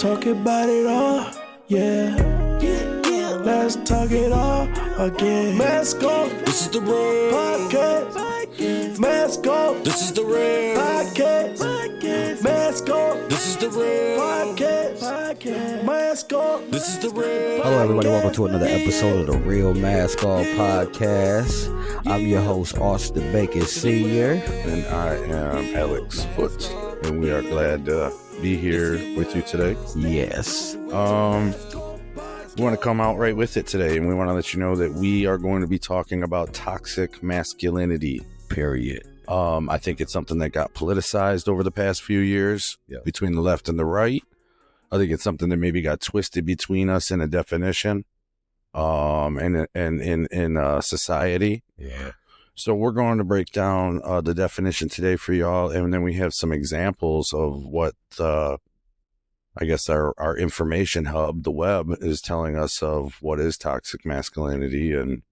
talk about it all, yeah. Let's talk it all again. Mask off. This is the real podcast. Mask off. This is the real podcast. Mask off. This is the real podcast. Mask off. This is the real. Hello, everybody. Welcome to another episode of the Real Mask Off Podcast. I'm your host, Austin Bacon Sr. And I am Alex Foote, and we are glad to be here with you today. Yes. We want to come out right with it today, and we want to let you know that we are going to be talking about toxic masculinity. Period. I think it's something that got politicized over the past few years between the left and the right. I think it's something that maybe got twisted between us in a definition, and in society. Yeah. So we're going to break down the definition today for y'all, and then we have some examples of what I guess our information hub, the web, is telling us of what is toxic masculinity, and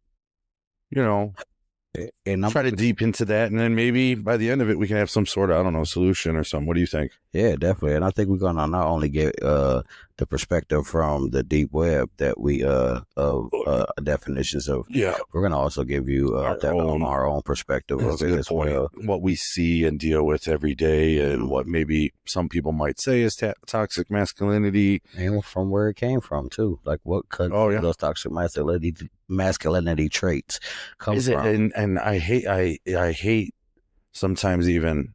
and try to deep into that, and then maybe by the end of it we can have some sort of solution or something. What do you think? Yeah, definitely. And I think we're gonna not only get the perspective from the deep web that we of definitions of. Yeah, we're gonna also give you our own perspective of it as well. What we see and deal with every day, and what maybe some people might say is toxic masculinity, and from where it came from too. Like what could those toxic masculinity traits come from? And I hate sometimes even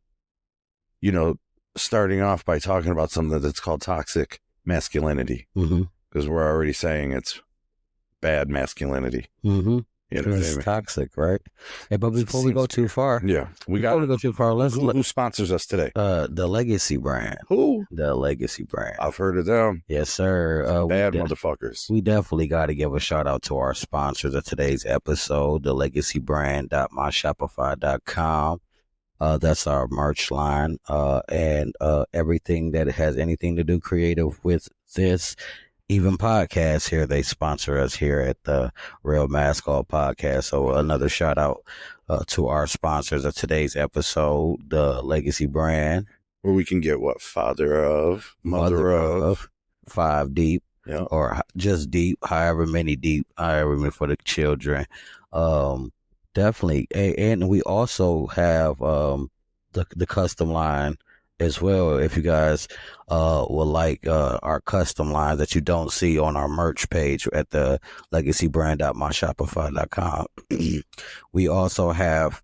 starting off by talking about something that's called toxic masculinity, because we're already saying it's bad masculinity. It's toxic, right? Hey, but before we go too far, who sponsors us today? The Legacy brand. Who? The Legacy brand. I've heard of them. Yes, sir. Bad motherfuckers. We definitely got to give a shout out to our sponsors of today's episode, the legacybrand.myshopify.com. That's our merch line, and everything that has anything to do creative with this. Even podcasts here, they sponsor us here at the Real Mask Off Podcast. So another shout out to our sponsors of today's episode, the Legacy brand. Where we can get what? Father of, mother of, 5 deep, or just deep, however many for the children. Definitely. And we also have the custom line as well. If you guys would like our custom lines that you don't see on our merch page at the legacybrand.myshopify.com. We also have,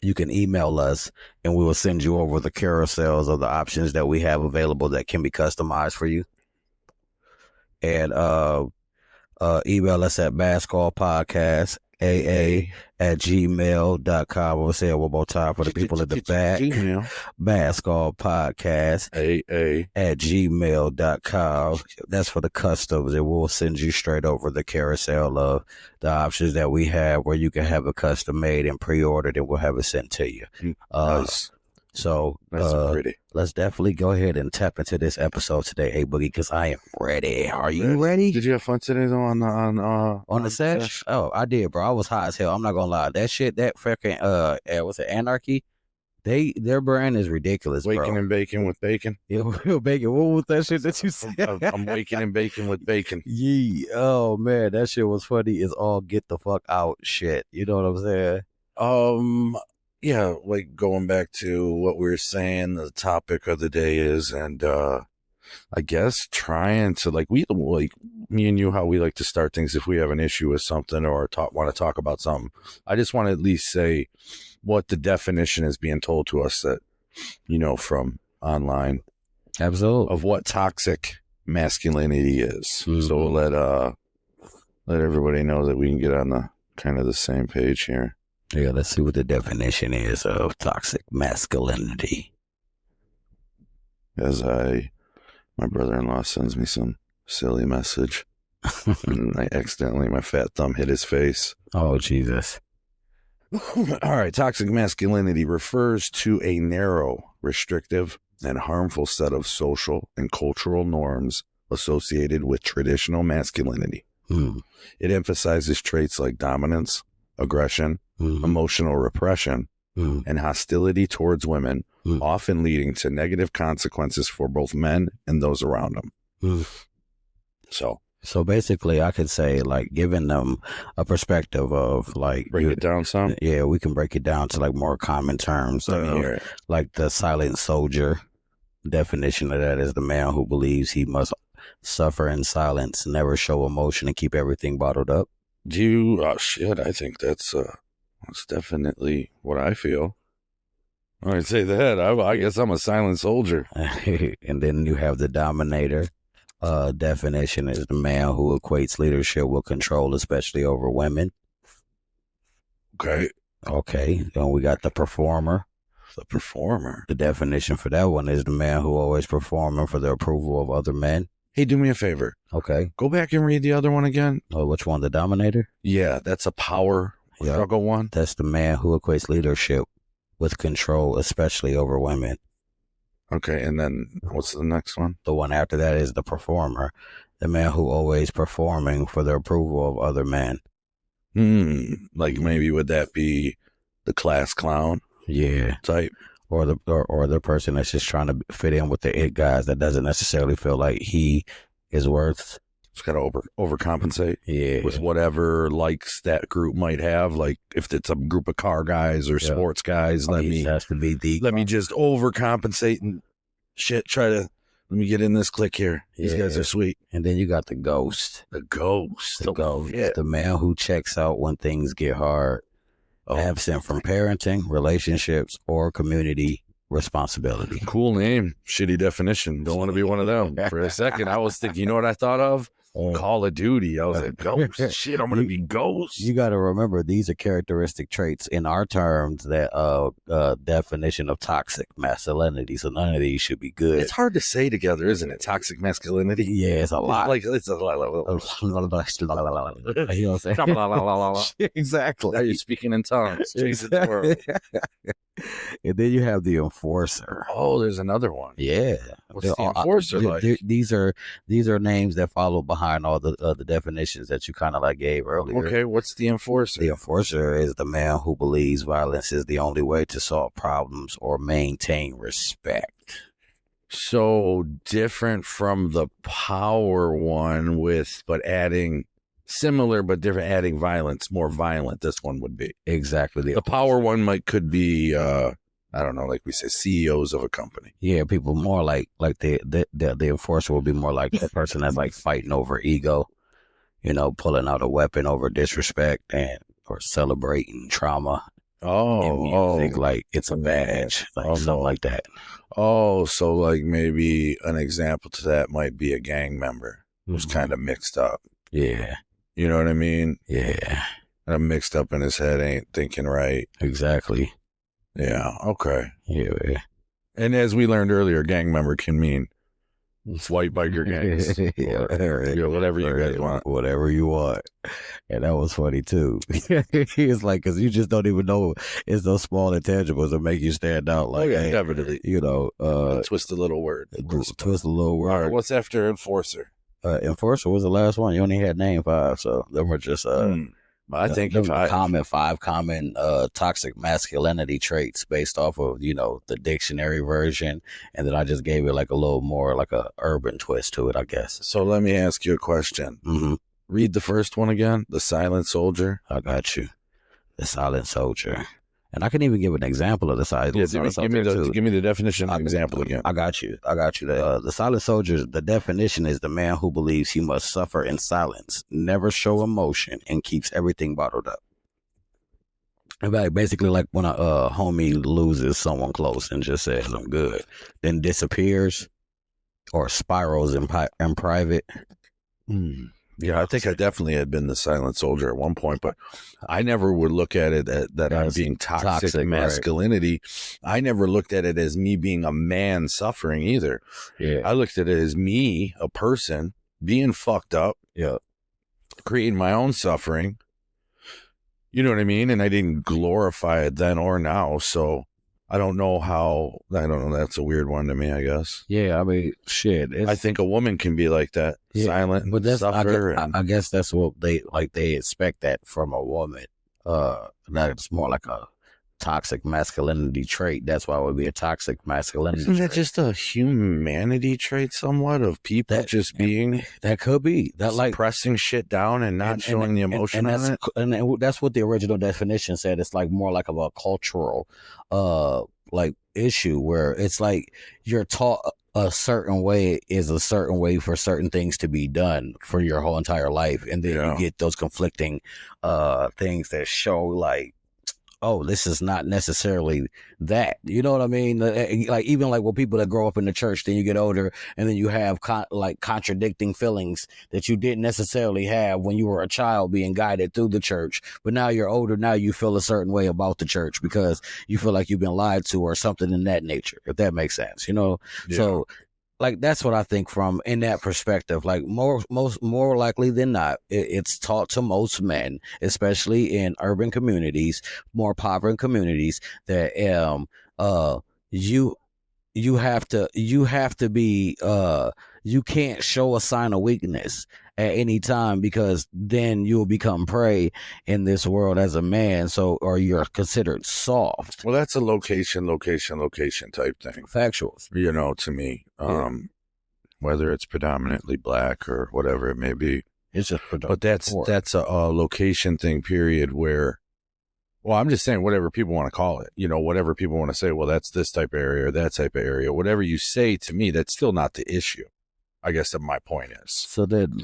you can email us and we will send you over the carousels of the options that we have available that can be customized for you. And email us at maskallpodcast aa@gmail.com. We'll say it one more time for the people in the back. Maskallpodcast aa@gmail.com. That's for the customs, and we'll send you straight over the carousel of the options that we have where you can have it custom made and pre-ordered, and we'll have it sent to you. Nice. So let's definitely go ahead and tap into this episode today, hey Boogie, because I am ready. Are you ready? Did you have fun today though on the sesh? Oh, I did, bro. I was hot as hell. I'm not gonna lie. That shit, that fucking what's it, Anarchy? Their brand is ridiculous, bro. Waking and bacon with bacon. Yeah, bacon. What was that shit that you said? I'm waking and bacon with bacon. Yeah. Oh man, that shit was funny. It's all get the fuck out shit. You know what I'm saying? Yeah, like going back to what we were saying, the topic of the day is, and I guess trying to me and you, how we like to start things if we have an issue with something or want to talk about something. I just want to at least say what the definition is being told to us that, from online. Absolutely. Of what toxic masculinity is. So we'll let everybody know that we can get on the kind of the same page here. Yeah, let's see what the definition is of toxic masculinity. As my brother-in-law sends me some silly message, and my fat thumb hit his face. Oh, Jesus. All right, toxic masculinity refers to a narrow, restrictive, and harmful set of social and cultural norms associated with traditional masculinity. It emphasizes traits like dominance, aggression, emotional repression, and hostility towards women, often leading to negative consequences for both men and those around them. So basically, I could say, like, giving them a perspective of, like, break it down some. Yeah, we can break it down to, like, more common terms. Like the silent soldier. Definition of that is the man who believes he must suffer in silence, never show emotion, and keep everything bottled up. I think that's definitely what I feel. I'd say that. I guess I'm a silent soldier. And then you have the dominator. Definition is the man who equates leadership with control, especially over women. Okay. Then we got the performer. The performer. The definition for that one is the man who always performing for the approval of other men. Hey, do me a favor. Okay. Go back and read the other one again. Oh, which one? The dominator? Yeah, that's a power struggle one. That's the man who equates leadership with control, especially over women. Okay, and then what's the next one? The one after that is the performer, the man who always performing for the approval of other men. Like maybe would that be the class clown? Yeah. Type. Or the person that's just trying to fit in with the it guys that doesn't necessarily feel like he is worth. It's got to overcompensate. Yeah. With whatever likes that group might have. Like if it's a group of car guys or sports guys, let me just overcompensate and shit. Let me get in this clique here. These guys are sweet. And then you got the ghost. The ghost. The man who checks out when things get hard. Absent from parenting, relationships, or community responsibility. Cool name. Shitty definition. Don't want to be one of them. For a second, I was thinking, you know what I thought of? Call of Duty. I was like, ghost. Shit, I'm going to be ghost. You got to remember, these are characteristic traits in our terms that definition of toxic masculinity. So none of these should be good. It's hard to say together, isn't it? Toxic masculinity. Yeah, it's a lot. It's a lot. You know what I'm saying? Exactly. Now you're speaking in tongues. Exactly. And then you have the enforcer. Oh, there's another one. Yeah. What's the enforcer like? These are names that follow behind all the definitions that you kind of like gave earlier. Okay, what's the enforcer? The enforcer is the man who believes violence is the only way to solve problems or maintain respect. So different from the power one but adding similar but different, adding violence, more violent. This one would be exactly the power one. Could be I don't know, like we say, CEOs of a company. Yeah, people more like the enforcer will be more like the person that's like fighting over ego, pulling out a weapon over disrespect or celebrating trauma. Music, like it's a badge, something like that. Oh, so like maybe an example to that might be a gang member who's kind of mixed up. Yeah. You know what I mean? Yeah. And mixed up in his head, ain't thinking right. Exactly. Yeah. Okay. Yeah. And as we learned earlier, gang member can mean white biker gangs. Whatever you guys want. Whatever you want. And that was funny too. It's like, because you just don't even know it's those small intangibles that make you stand out. Like, hey, definitely. Twist a little word. Twist a little word. All right. What's after enforcer? Enforcer was the last one. You only had name 5, so them were just I think five common toxic masculinity traits based off of the dictionary version, and then I just gave it like a little more like a urban twist to it, I guess. So let me ask you a question. Mm-hmm. Read the first one again. The silent soldier. I got you. The silent soldier. And I can even give an example of the silent soldier. Give me the definition and example again. I got you. The silent soldier, the definition is the man who believes he must suffer in silence, never show emotion, and keeps everything bottled up. Basically like when a homie loses someone close and just says, I'm good, then disappears or spirals in private. Yeah, I think I definitely had been the silent soldier at one point, but I never would look at it that I'm being toxic masculinity. Right. I never looked at it as me being a man suffering either. Yeah, I looked at it as me, a person, being fucked up. Yeah, creating my own suffering. You know what I mean? And I didn't glorify it then or now, so I don't know. That's a weird one to me, I guess. Yeah, I mean, shit. I think a woman can be like that, silent, but suffer. I guess that's what they expect that from a woman. That's more like a toxic masculinity trait. That's why it would be a toxic masculinity Isn't that trait. just a humanity trait somewhat of people That- just being That could be that, like, pressing shit down and not showing the emotion and on it? that's what the original definition said. It's like more like of a cultural like issue where it's like you're taught a certain way is a certain way for certain things to be done for your whole entire life, and then Yeah. you get those conflicting things that show like, oh, this is not necessarily that. You know what I mean? Like even like with people that grow up in the church, then you get older, and then you have like contradicting feelings that you didn't necessarily have when you were a child being guided through the church. But now you're older, now you feel a certain way about the church because you feel like you've been lied to or something in that nature, if that makes sense, you know? Yeah. So like that's what I think from in that perspective. Like more likely than not, it's taught to most men, especially in urban communities, more impoverished communities, that you have to be you can't show a sign of weakness at any time because then you'll become prey in this world as a man. So or you're considered soft. Well, that's a location type thing. Factuals. You know, to me, whether it's predominantly black or whatever it may be. It's just But that's a location thing, period, where, well, I'm just saying whatever people want to call it, you know, whatever people want to say, well, that's this type of area or that type of area, whatever you say to me, that's still not the issue. I guess that my point is. So that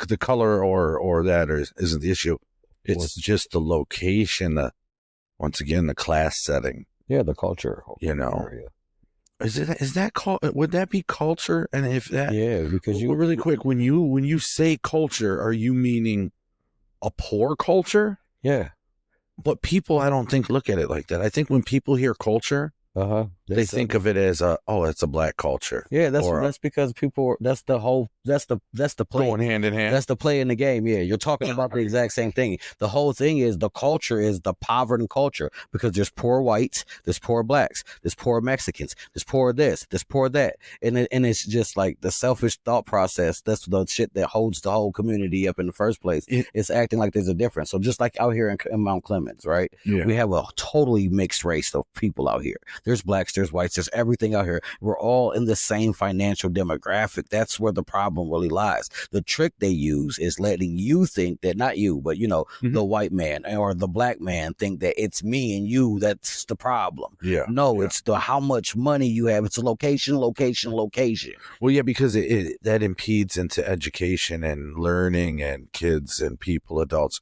the color or that isn't the issue. It's just the location, once again, the class setting. yeah, the culture, you know. area. Is that would that be culture? And if that, Yeah, because you really quick, when you say culture, are you meaning a poor culture? yeah. But people, I don't think, look at it like that. I think when people hear culture, they think of it as it's a black culture. Yeah, that's because people. That's the play. Going hand in hand. That's the play in the game. Yeah, you're talking about the exact same thing. The whole thing is the culture is the poverty culture because there's poor whites, there's poor blacks, there's poor Mexicans, there's poor this, there's poor that, and it's just like the selfish thought process. That's the shit that holds the whole community up in the first place. It's acting like there's a difference. So just like out here in Mount Clemens, right? Yeah. We have a totally mixed race of people out here. There's blacks, there's whites, there's everything out here. We're all in the same financial demographic. That's where the problem really lies. The trick they use is letting you think that, not you, but you know, the white man or the black man think that it's me and you that's the problem. Yeah. No, it's the how much money you have. It's a location. Well, yeah, because that impedes into education and learning and kids and people, adults.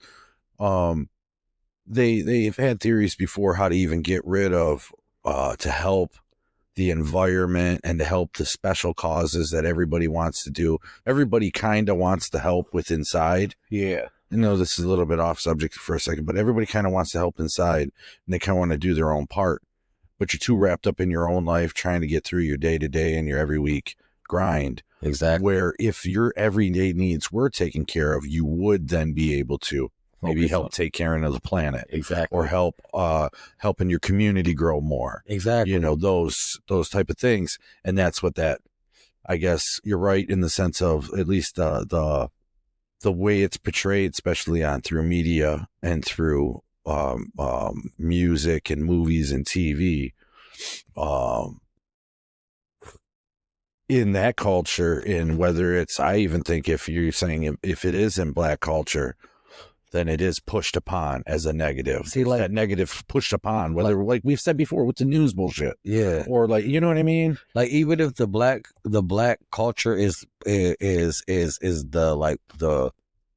They've had theories before how to even get rid of to help the environment and to help the special causes that everybody wants to do. Everybody kind of wants to help with inside. Yeah. I know this is a little bit off subject for a second, but everybody kind of wants to help inside and they kind of want to do their own part. But you're too wrapped up in your own life trying to get through your day to day and your every week grind. Exactly. Where if your everyday needs were taken care of, you would then be able to maybe help take care of the planet. Exactly. Or helping your community grow more. Exactly. You know, those type of things. And that's what that, I guess you're right in the sense of at least the way it's portrayed, especially through media and through music and movies and TV. In that culture, in whether it's, I even think if you're saying if it is in black culture, then it is pushed upon as a negative. See, like that negative pushed upon, whether like we've said before with the news bullshit. Yeah. Or like, you know what I mean? Like even if the black culture is the like the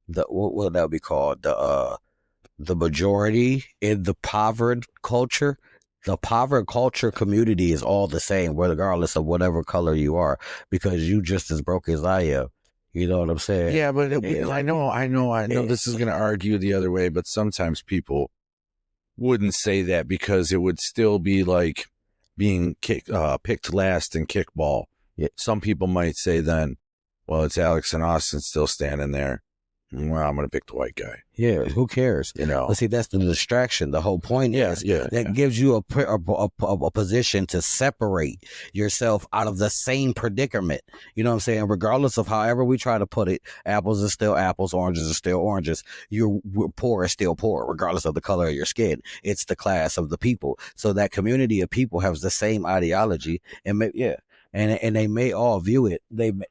what would that be called? The majority in the impoverished culture. The impoverished culture community is all the same, regardless of whatever color you are, because you just as broke as I am. You know what I'm saying? Yeah, but I know this is going to argue the other way, but sometimes people wouldn't say that because it would still be like being picked last in kickball. Yeah. Some people might say then, well, it's Alex and Austin still standing there. Well, I'm gonna pick the white guy. Yeah, who cares? You know. But see, that's the distraction. The whole point is that gives you a position to separate yourself out of the same predicament. You know what I'm saying? Regardless of however we try to put it, apples are still apples, oranges are still oranges. You're poor is still poor, regardless of the color of your skin. It's the class of the people. So that community of people has the same ideology, and and they may all view it.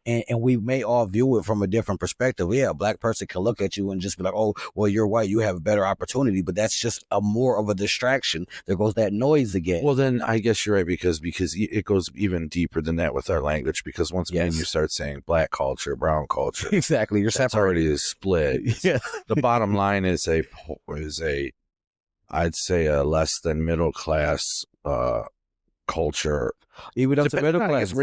And we may all view it from a different perspective. Yeah, a black person can look at you and just be like, "Oh, well, you're white. You have a better opportunity." But that's just a more of a distraction. There goes that noise again. Well, then I guess you're right because it goes even deeper than that with our language. Because once again, you start saying black culture, brown culture, exactly, you're separated. Already is split. Yeah. The bottom line is I'd say a less than middle class culture. Even up to middle class.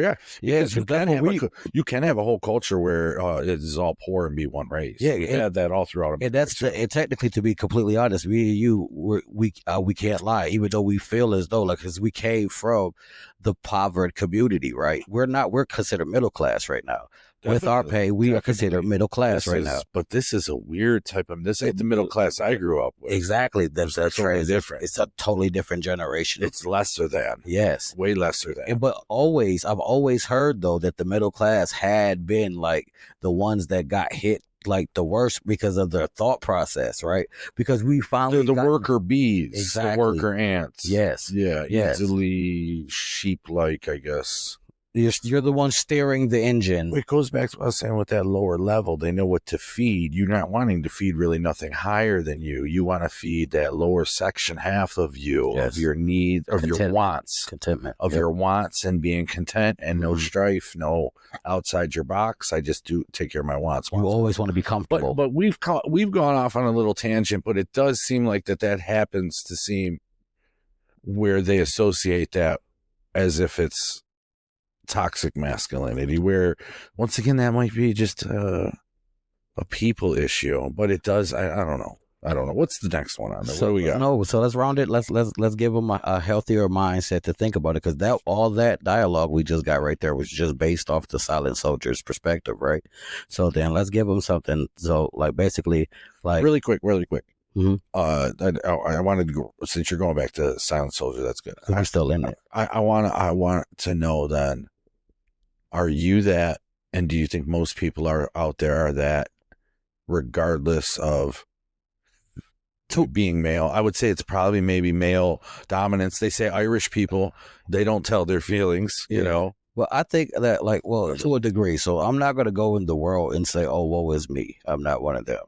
Yes, you can have a whole culture where it is all poor and be one race. Yeah, you have that all throughout America. And that's technically, to be completely honest, we can't lie, even though we feel as though because we came from the impoverished community, right? We're considered middle class right now. With our pay, we are considered middle class right now. But this is a weird type of. This ain't the middle class I grew up with. Exactly, that's totally different. It's a totally different generation. It's lesser than. Yes, way lesser than. But I've always heard though that the middle class had been like the ones that got hit like the worst because of their thought process, right? Because we finally the worker bees, exactly. The worker ants. Yes, easily sheep-like, I guess. You're the one steering the engine. It goes back to what I was saying with that lower level. They know what to feed. You're not wanting to feed really nothing higher than you. You want to feed that lower section half of you, of your needs, of your wants. Contentment. Of your wants and being content and no strife, no outside your box. I just do take care of my wants. You always want to be comfortable. But we've gone off on a little tangent, but it does seem like that happens to seem where they associate that as if it's toxic masculinity, where once again that might be just a people issue, but it does. I don't know. What's the next one on there? So, what do we got? No, so let's round it. Let's give them a healthier mindset to think about it, because all that dialogue we just got right there was just based off the silent soldier's perspective, right? So then let's give them something. So basically really quick. Mm-hmm. I wanted to go, since you're going back to silent soldier. That's good. I'm still in it. I want to know then. Are you that, and do you think most people are out there are that, regardless of being male? I would say it's probably maybe male dominance. They say Irish people, they don't tell their feelings, you know? Well, I think that to a degree. So I'm not going to go in the world and say, oh, woe is me. I'm not one of them.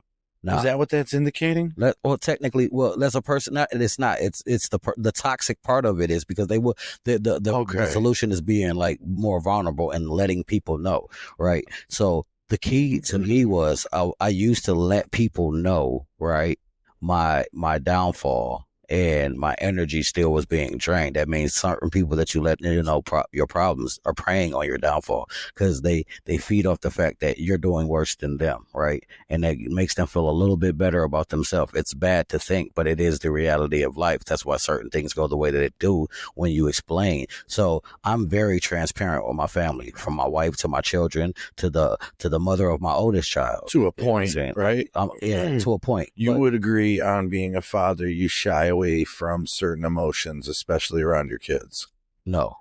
Now, is that what that's indicating? Technically, there's a person. It's not. It's the toxic part of it is because they will. The solution is being more vulnerable and letting people know, right? So the key to me was I used to let people know, right, my downfall, and my energy still was being drained. That means certain people that you let your problems are preying on your downfall, because they feed off the fact that you're doing worse than them, right? And that makes them feel a little bit better about themselves. It's bad to think, but it is the reality of life. That's why certain things go the way that it do when you explain. So I'm very transparent with my family, from my wife to my children to the mother of my oldest child. To a point, right? To a point. You would agree on being a father, you shy away from certain emotions, especially around your kids. No.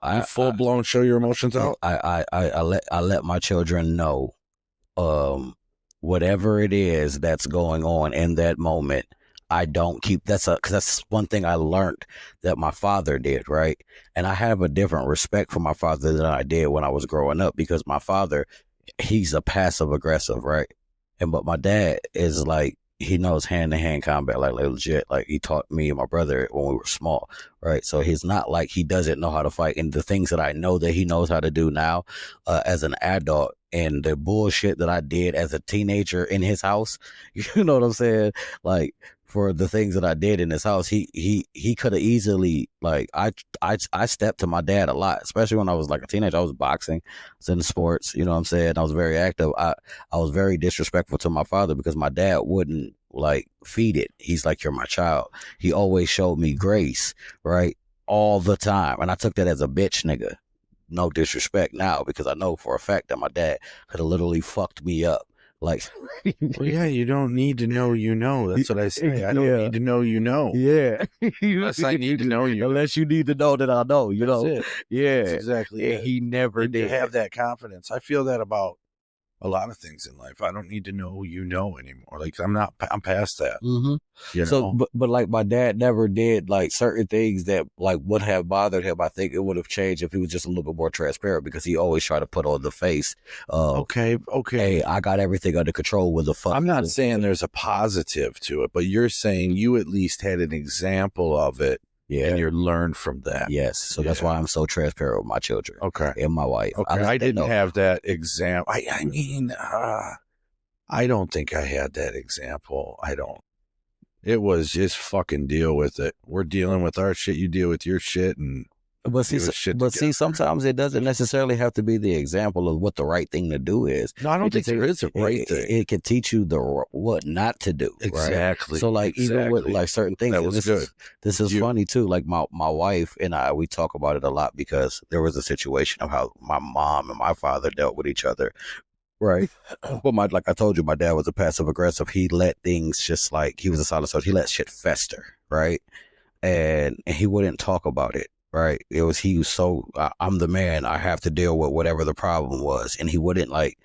I full blown show your emotions out. I let my children know, whatever it is that's going on in that moment. I don't keep because that's one thing I learned that my father did, right? And I have a different respect for my father than I did when I was growing up, because my father, he's a passive aggressive, right? But my dad is he knows hand-to-hand combat, legit. He taught me and my brother when we were small, right? So he's not he doesn't know how to fight. And the things that I know that he knows how to do now as an adult, and the bullshit that I did as a teenager in his house, you know what I'm saying? For the things that I did in his house, he could have easily, I stepped to my dad a lot, especially when I was a teenager. I was boxing, I was in sports, you know what I'm saying? I was very active. I was very disrespectful to my father because my dad wouldn't feed it. He's you're my child. He always showed me grace, right? All the time. And I took that as a bitch nigga. No disrespect now, because I know for a fact that my dad could have literally fucked me up. Like, Well, yeah, you don't need to know, That's what I say. I don't Yeah. need to know, yeah. Unless I need to know you. Unless you need to know that I know, you That's know. it. Yeah. That's exactly And it. he never And you did. have that confidence. I feel that about a lot of things in life. I don't need to know anymore. Like I'm past that. Mm-hmm. You So, know? but like my dad never did like certain things that like would have bothered him. I think it would have changed if he was just a little bit more transparent, because he always tried to put on the face of, Okay. hey, I got everything under control with the fuck. I'm not saying there's a positive to it, but you're saying you at least had an example of it, Yeah. and you learned from that. Yes. So that's why I'm so transparent with my children Okay. and my wife. Okay. I didn't have that example. I mean, I don't think I had that example. I don't. It was just fucking deal with it. We're dealing with our shit. You deal with your shit, and But see, sometimes it doesn't necessarily have to be the example of what the right thing to do is. No, I don't think there is a right thing. It can teach you what not to do. Exactly. Right? So like even with like certain things, that was good. This is funny too. Like my wife and I, we talk about it a lot because there was a situation of how my mom and my father dealt with each other. Right. But like I told you, my dad was a passive aggressive. He let things just like, he was a solid soldier. He let shit fester. Right. And he wouldn't talk about it. Right. He was so, I'm the man. I have to deal with whatever the problem was. And he wouldn't like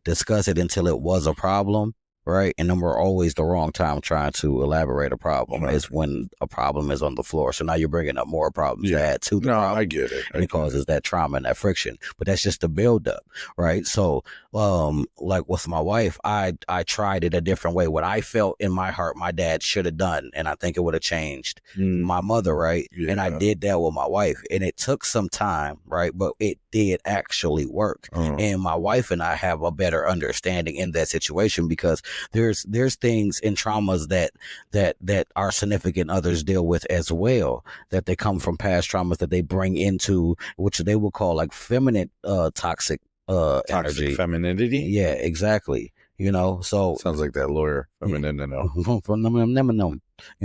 discuss it until it was a problem. Right. And then we're always the wrong time trying to elaborate a problem. Right. Is when a problem is on the floor. So now you're bringing up more problems to add to the problem. I get it. And it causes that trauma and that friction. But that's just the buildup. Right. So, like with my wife, I tried it a different way. What I felt in my heart, my dad should have done. And I think it would have changed my mother. Right. Yeah. And I did that with my wife. And it took some time. Right. But it did actually work. And my wife and I have a better understanding in that situation, because there's things and traumas that our significant others deal with as well, that they come from past traumas that they bring into, which they will call like feminine toxic energy, femininity. Yeah, exactly. You know, so sounds like that lawyer. You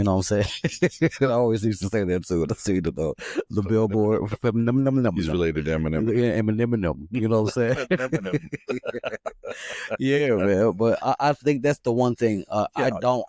know what I'm saying? I always used to say that too. The billboard. He's related to Eminem. Eminem. You know what I'm saying? Yeah, man. But I think that's the one thing. I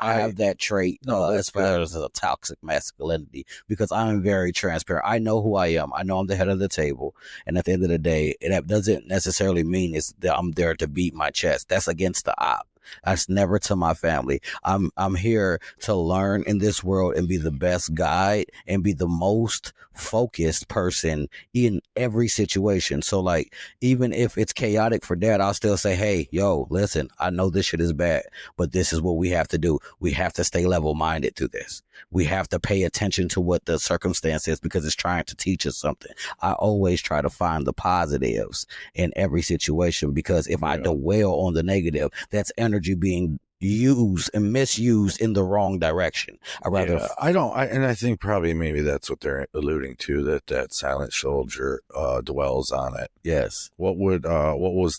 have that trait as far as a toxic masculinity, because I'm very transparent. I know who I am. I know I'm the head of the table. And at the end of the day, that doesn't necessarily mean that I'm there to beat my chest. That's against the op. That's never to my family. I'm here to learn in this world and be the best guide and be the most focused person in every situation. So like, even if it's chaotic for dad, I'll still say, hey, yo, listen, I know this shit is bad, but this is what we have to do. We have to stay level-minded through this. We have to pay attention to what the circumstance is, because it's trying to teach us something. I always try to find the positives in every situation, because if I dwell on the negative, that's energy being used and misused in the wrong direction. I think probably maybe that's what they're alluding to, that silent soldier dwells on it. Yes. What was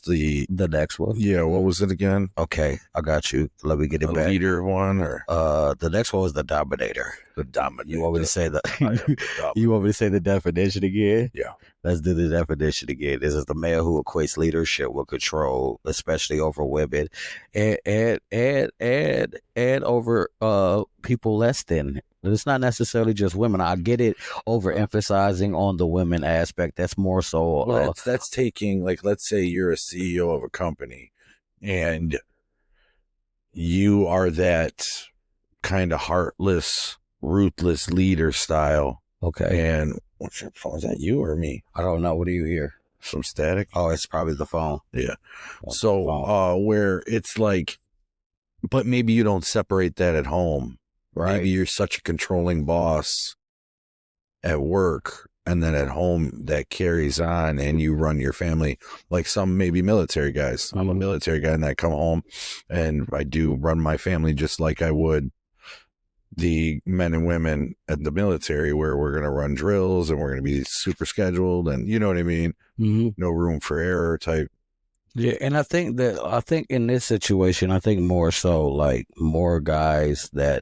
the next one? Yeah, what was it again? Okay, I got you. Let me get it back. Leader one, or the next one was the dominator. The dominator. You want me to say you want me to say the definition again? Yeah. Let's do the definition again. This is the male who equates leadership with control, especially over women, and over people less than. It's not necessarily just women. I get it, overemphasizing on the women aspect. That's more so. Well, that's taking, like, let's say you're a CEO of a company, and you are that kind of heartless, ruthless leader style. Okay. And what's your phone? Is that you or me? I don't know. What do you hear? Some static? Oh, it's probably the phone. Yeah. So, where it's like, but maybe you don't separate that at home. Right. Maybe you're such a controlling boss at work, and then at home that carries on, and you run your family like some maybe military guys. I'm a military guy, and I come home and I do run my family just like I would the men and women at the military, where we're going to run drills and we're going to be super scheduled, and you know what I mean? Mm-hmm. No room for error type. Yeah. And I think in this situation, I think more so like more guys that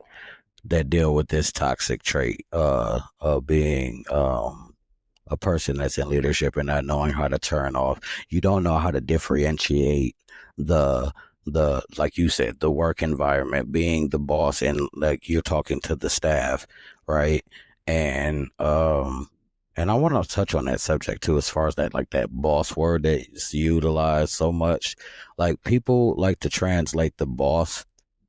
deal with this toxic trait of being a person that's in leadership and not knowing how to turn off. You don't know how to differentiate the like you said, the work environment, being the boss, and like you're talking to the staff, right? And I want to touch on that subject too, as far as that, like that boss word that's utilized so much. Like people like to translate the boss,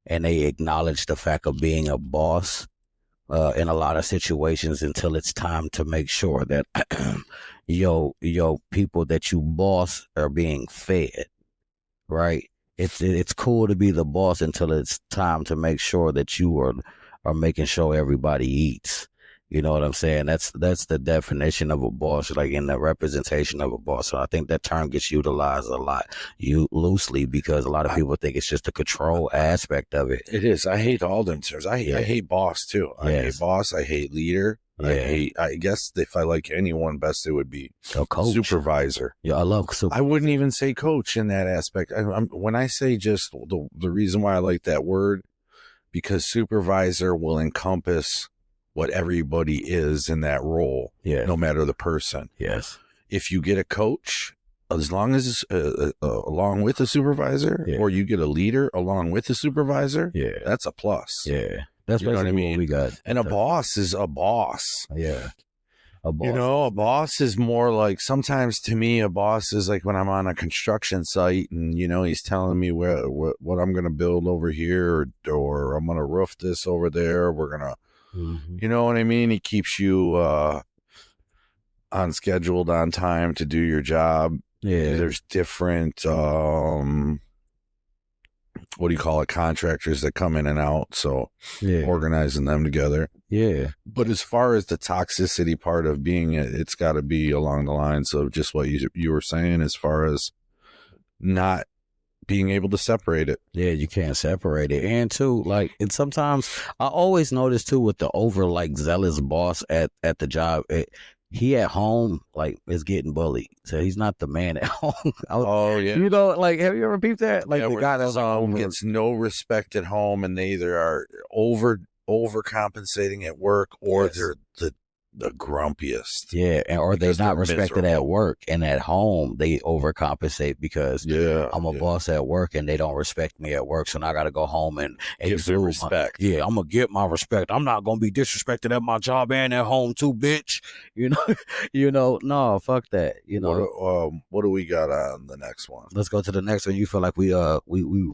and they acknowledge the fact of being a boss in a lot of situations until it's time to make sure that yo people that you boss are being fed, right? It's cool to be the boss until it's time to make sure that you are making sure everybody eats. You know what I'm saying? That's the definition of a boss, like in the representation of a boss. So I think that term gets utilized a lot, loosely, because a lot of people think it's just the control aspect of it. It is. I hate all them terms. I hate boss too. I hate boss. I hate leader. Yeah. I guess if I like anyone best, it would be a coach, supervisor. Yeah, I love. I wouldn't even say coach in that aspect. When I say just the reason why I like that word, because supervisor will encompass what everybody is in that role, no matter the person. Yes. If you get a coach, as long as along with a supervisor, or you get a leader along with a supervisor, that's a plus. Yeah. That's you know what I mean. We got, and a boss is a boss. Yeah, a boss. You know, a boss is more like, sometimes to me, a boss is like when I'm on a construction site and he's telling me what I'm going to build over here, or I'm going to roof this over there. We're gonna, you know what I mean. He keeps you on scheduled, on time to do your job. Yeah, there's different what do you call it, contractors that come in and out, so organizing them together. But as far as the toxicity part of being it's got to be along the lines of just what you were saying, as far as not being able to separate it. You can't separate it. And too, like, and sometimes I always notice too with the over like zealous boss at the job, he at home like is getting bullied, so he's not the man at home. You know, like, have you ever peeped that? Like, the guy that's gets no respect at home, and they either are overcompensating at work, or they're the grumpiest. Or they're not respected at work, and at home they overcompensate because I'm a boss at work and they don't respect me at work, so now I gotta go home and give them respect. I'm gonna get my respect. I'm not gonna be disrespected at my job and at home too, bitch. No, fuck that. What do we got on the next one? Let's go to the next one. You feel like we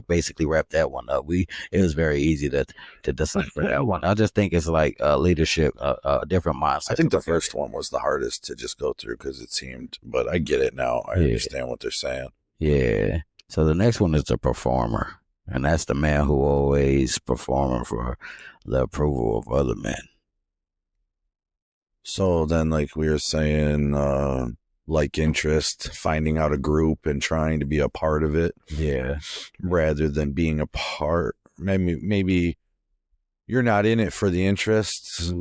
basically wrapped that one up. It was very easy to decipher that one. I just think it's like leadership, a different mindset. I think the first one was the hardest to just go through because it seemed, but I get it now. I understand what they're saying. Yeah. So the next one is the performer, and that's the man who always performing for the approval of other men. So then, like we were saying, like interest, finding out a group and trying to be a part of it. Rather than being a part. Maybe you're not in it for the interests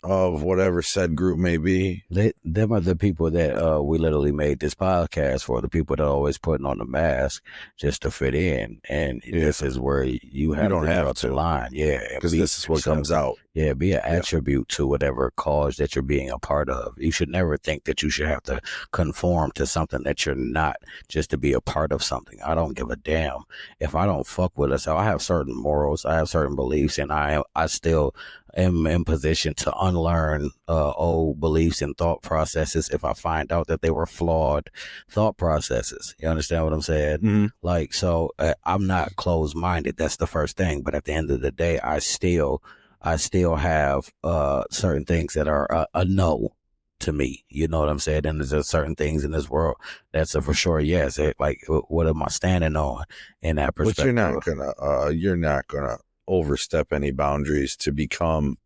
of whatever said group may be. Them are the people that we literally made this podcast for, the people that are always putting on the mask just to fit in. And this is where you don't have to line. Because this is what comes out. Be an attribute to whatever cause that you're being a part of. You should never think that you should have to conform to something that you're not just to be a part of something. I don't give a damn if I don't fuck with it. So I have certain morals, I have certain beliefs, and I still am in position to unlearn old beliefs and thought processes if I find out that they were flawed thought processes. You understand what I'm saying? Like, so I'm not closed-minded. That's the first thing. But at the end of the day, I still have certain things that are a no to me. You know what I'm saying? And there's just certain things in this world that's a for sure yes. Like, what am I standing on in that perspective? But you're not gonna overstep any boundaries to become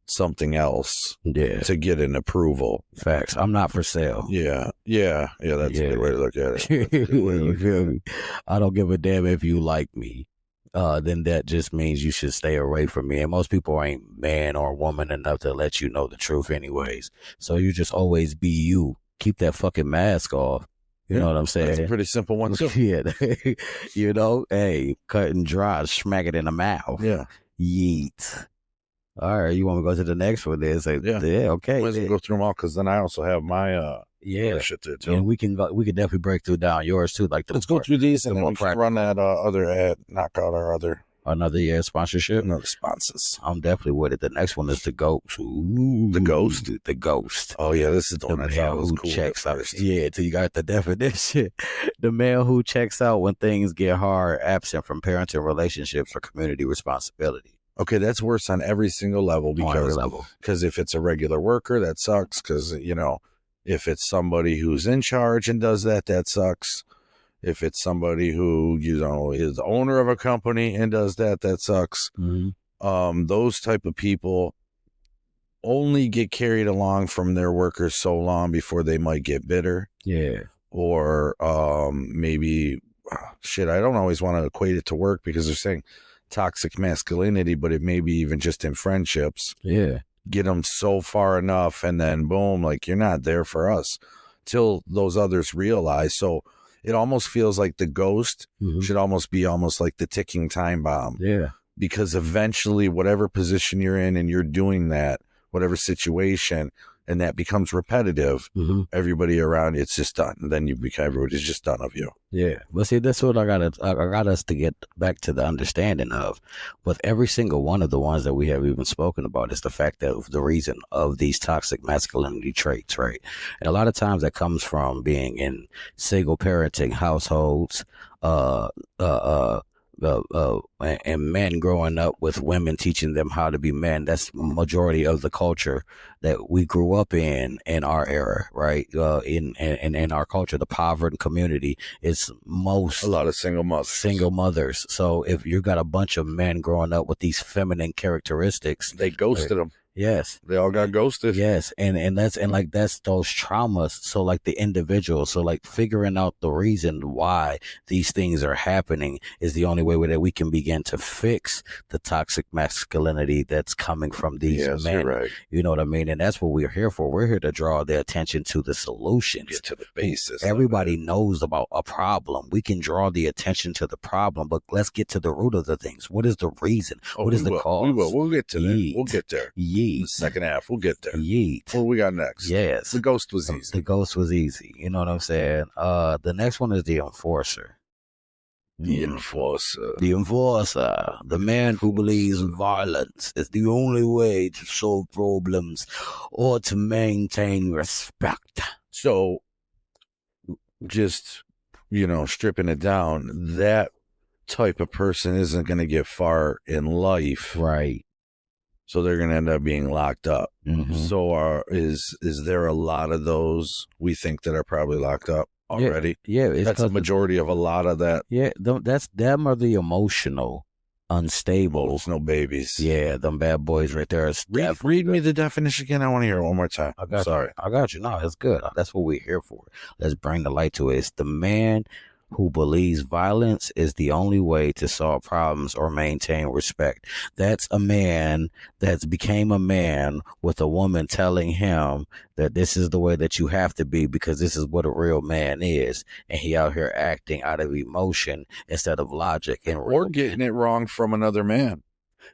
something else. To get an approval. Facts. I'm not for sale. That's a good way to look at it. You feel me? I don't give a damn if you like me. Then that just means you should stay away from me. And most people ain't man or woman enough to let you know the truth anyways. So you just always be you. Keep that fucking mask off. You know what I'm saying? That's a pretty simple one too. Hey, cut and dry, smack it in the mouth. Yeet. All right, you want me to go to the next one? Okay. Let's go through them all, because then I also have my Yeah. shit there too. And we can definitely break through down yours too. Like Let's go through these and then more we can run that other ad, knock out our other another sponsorship. another sponsors. I'm definitely with it. The next one is the ghost. Ooh, The ghost? The ghost. Oh yeah, this is the one I man thought was who cool. checks out. First. Yeah, till you got the definition. The man who checks out when things get hard, absent from parenting relationships or community responsibility. Okay, that's worse on every single level On every level. because if it's a regular worker, that sucks. Because if it's somebody who's in charge and does that, that sucks. If it's somebody who is the owner of a company and does that, that sucks. Mm-hmm. Those type of people only get carried along from their workers so long before they might get bitter. Yeah. Or maybe shit. I don't always want to equate it to work because they're saying toxic masculinity, but it may be even just in friendships. Yeah. Get them so far enough, and then boom, like you're not there for us till those others realize. So it almost feels like the ghost should almost be like the ticking time bomb. Yeah. Because eventually, whatever position you're in and you're doing that, whatever situation, and that becomes repetitive, everybody around you, it's just done. And then everybody's just done of you. Yeah. But see, that's what I got us to get back to the understanding of. With every single one of the ones that we have even spoken about is the fact that the reason of these toxic masculinity traits, right? And a lot of times that comes from being in single parenting households, and men growing up with women teaching them how to be men. That's majority of the culture that we grew up in our era, right? In our culture, the poverty community is a lot of single mothers. So if you got a bunch of men growing up with these feminine characteristics, they ghosted them. Yes. They all got ghosted. Yes. And that's those traumas. So like the individual. So like figuring out the reason why these things are happening is the only way that we can begin to fix the toxic masculinity that's coming from these men. You're right. You know what I mean? And that's what we're here for. We're here to draw their attention to the solutions. Get to the basis. Everybody knows about a problem. We can draw the attention to the problem, but let's get to the root of the things. What is the reason? What is the cause? We will. We'll get to that. We'll get there. Yeet. The second half, we'll get there. Yeet. What we got next? Yes. The ghost was easy. The ghost was easy. You know what I'm saying? The next one is the enforcer. The enforcer. The enforcer. The man who believes violence is the only way to solve problems or to maintain respect. So, just, stripping it down, that type of person isn't going to get far in life. Right. So they're going to end up being locked up. Mm-hmm. So is there a lot of those we think that are probably locked up already? Yeah. That's the majority of a lot of that. Yeah, them are the emotional, unstable. There's no babies. Yeah, them bad boys right there. Read me the definition again. I want to hear it one more time. I got Sorry. You. I got you. No, it's good. That's what we're here for. Let's bring the light to it. It's the man who believes violence is the only way to solve problems or maintain respect. That's a man that's became a man with a woman telling him that this is the way that you have to be because this is what a real man is. And he out here acting out of emotion instead of logic. Or getting it wrong from another man.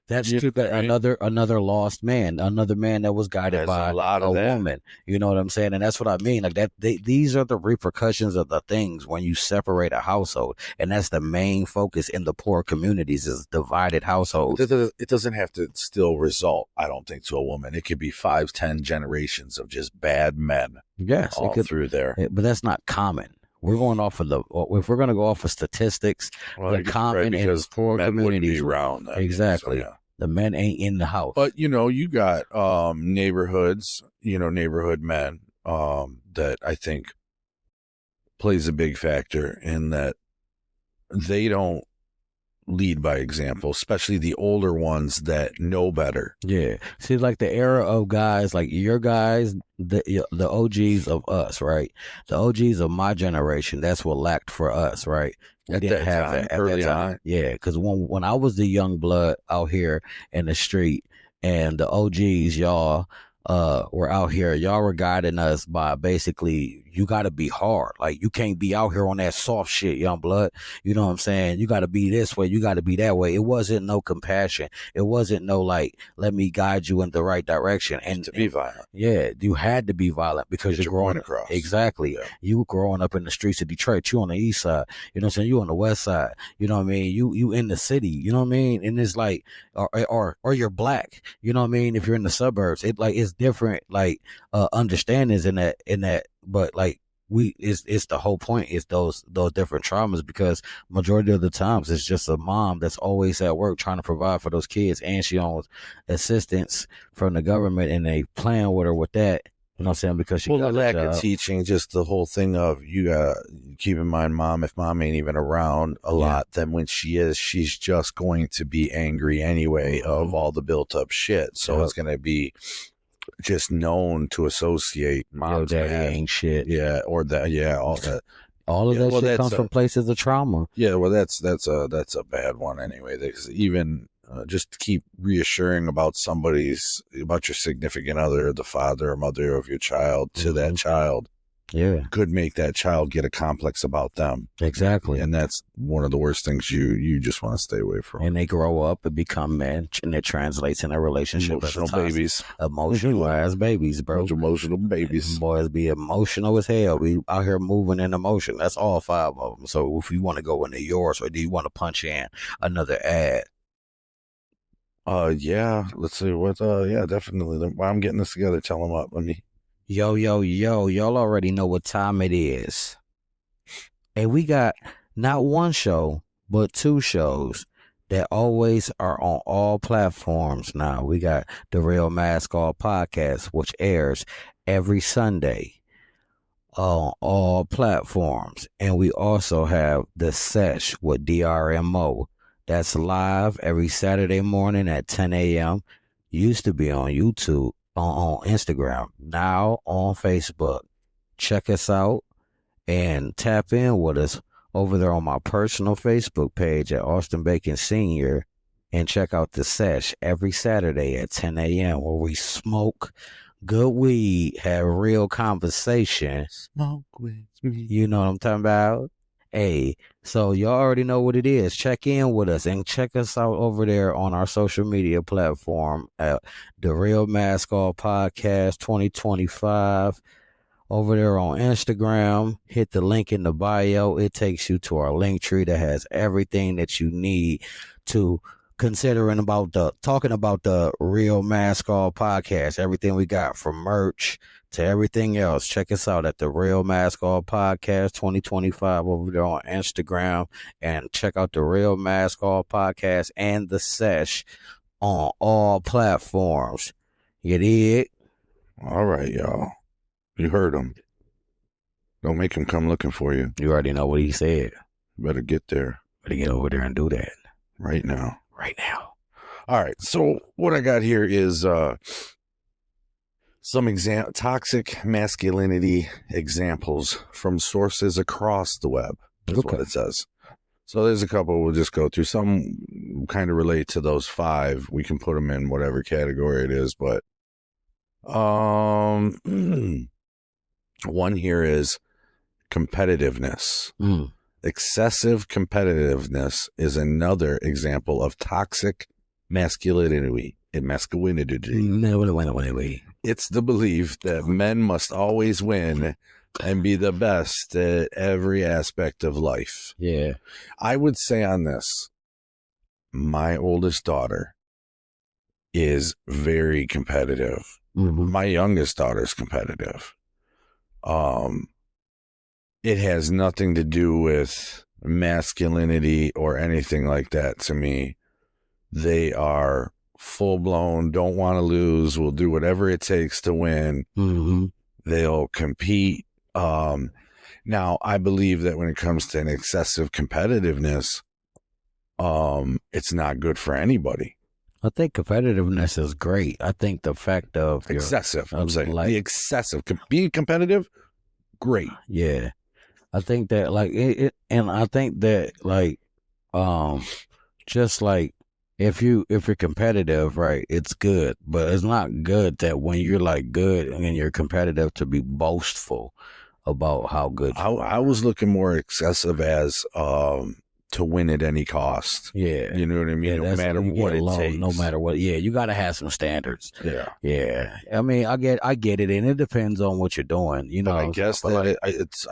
That's true. Another lost man, another man that was guided by a woman. You know what I'm saying? And that's what I mean. Like that, these are the repercussions of the things when you separate a household, and that's the main focus in the poor communities is divided households. It doesn't have to still result, I don't think, to a woman. It could be 5-10 generations of just bad men. Yes, all through there. But that's not common. We're going off of if we're going to go off of statistics, the common in poor communities around that. Exactly. So, yeah. The men ain't in the house. But you got neighborhoods, neighborhood men that I think plays a big factor in that they don't lead by example, especially the older ones that know better. Yeah. See, like the era of guys, like your guys, the OGs of us, right? The OGs of my generation, that's what lacked for us, right? We didn't have that early on. Yeah, because when I was the young blood out here in the street and the OGs, y'all, were out here, y'all were guiding us by basically, you got to be hard. Like, you can't be out here on that soft shit, young blood. You know what I'm saying? You got to be this way. You got to be that way. It wasn't no compassion. It wasn't no, like, let me guide you in the right direction. And to be violent. Yeah, you had to be violent because you're growing across. Exactly. Yeah. You growing up in the streets of Detroit. You on the east side. You know what I'm saying? You on the west side. You know what I mean? You in the city. You know what I mean? And it's like, or you're black. You know what I mean? If you're in the suburbs, it's different, like, understandings in that, but like, it's the whole point is those different traumas, because majority of the times it's just a mom that's always at work trying to provide for those kids, and she owns assistance from the government, and they plan with her with that. You know what I'm saying? Because she got the lack of teaching, just the whole thing of, you gotta keep in mind, if mom ain't even around a lot, then when she is, she's just going to be angry anyway of all the built up shit. So it's gonna be just known to associate mom's daddy ain't shit. Yeah, or that. Yeah, all that. All of that shit comes from places of trauma. Yeah, well, that's a bad one anyway. Even just keep reassuring about your significant other, the father or mother of your child, to that child. Yeah, could make that child get a complex about them. Exactly. And that's one of the worst things you just want to stay away from. And they grow up and become men, and it translates in a relationship. Emotional babies. Emotional ass babies, bro. Emotional babies. Boys be emotional as hell. We out here moving in emotion. That's all 5 of them. So if you want to go into yours, or do you want to punch in another ad? Yeah. Let's see what. Yeah, definitely. While I'm getting this together, tell them up. Let me. Yo, y'all already know what time it is. And we got not one show, but 2 shows that always are on all platforms now. We got the Real Mask Off podcast, which airs every Sunday on all platforms. And we also have The Sesh with DRMO. That's live every Saturday morning at 10 a.m. Used to be on YouTube. On Instagram, now on Facebook. Check us out and tap in with us over there on my personal Facebook page at Austin Bacon Sr. And check out The Sesh every Saturday at 10 a.m. where we smoke good weed, have real conversation. Smoke with me. You know what I'm talking about? Hey, so y'all already know what it is. Check in with us and check us out over there on our social media platform at the Real Mask Off Podcast 2025. Over there on Instagram, hit the link in the bio. It takes you to our link tree that has everything that you need to talking about the Real Mask Off Podcast. Everything we got from merch to everything else. Check us out at the Real Mask Off Podcast 2025 over there on Instagram, and check out the Real Mask Off Podcast and The Sesh on all platforms. You dig? All right, y'all. You heard him. Don't make him come looking for you. You already know what he said. Better get there. Better get over there and do that. Right now. Right now. All right. So what I got here is some toxic masculinity examples from sources across the web. That's what it says. So there's a couple we'll just go through. Some kind of relate to those 5. We can put them in whatever category it is, but one here is competitiveness. Excessive competitiveness is another example of toxic masculinity. It's the belief that men must always win and be the best at every aspect of life. Yeah. I would say on this, my oldest daughter is very competitive. My youngest daughter's competitive. It has nothing to do with masculinity or anything like that to me. They are full-blown, don't want to lose, will do whatever it takes to win. They'll compete. Now, I believe that when it comes to an excessive competitiveness, it's not good for anybody. I think competitiveness is great. I think the fact of excessive, I'm saying, the excessive, being competitive, great. Yeah. I think that and I think that just like if you're competitive, right, it's good, but it's not good that when you're good and you're competitive to be boastful about how good you are. I was looking more excessive as to win at any cost. Yeah. You know what I mean? No matter what it takes. No matter what. Yeah, you got to have some standards. Yeah. Yeah. I mean, I get it, and it depends on what you're doing. You know, I guess I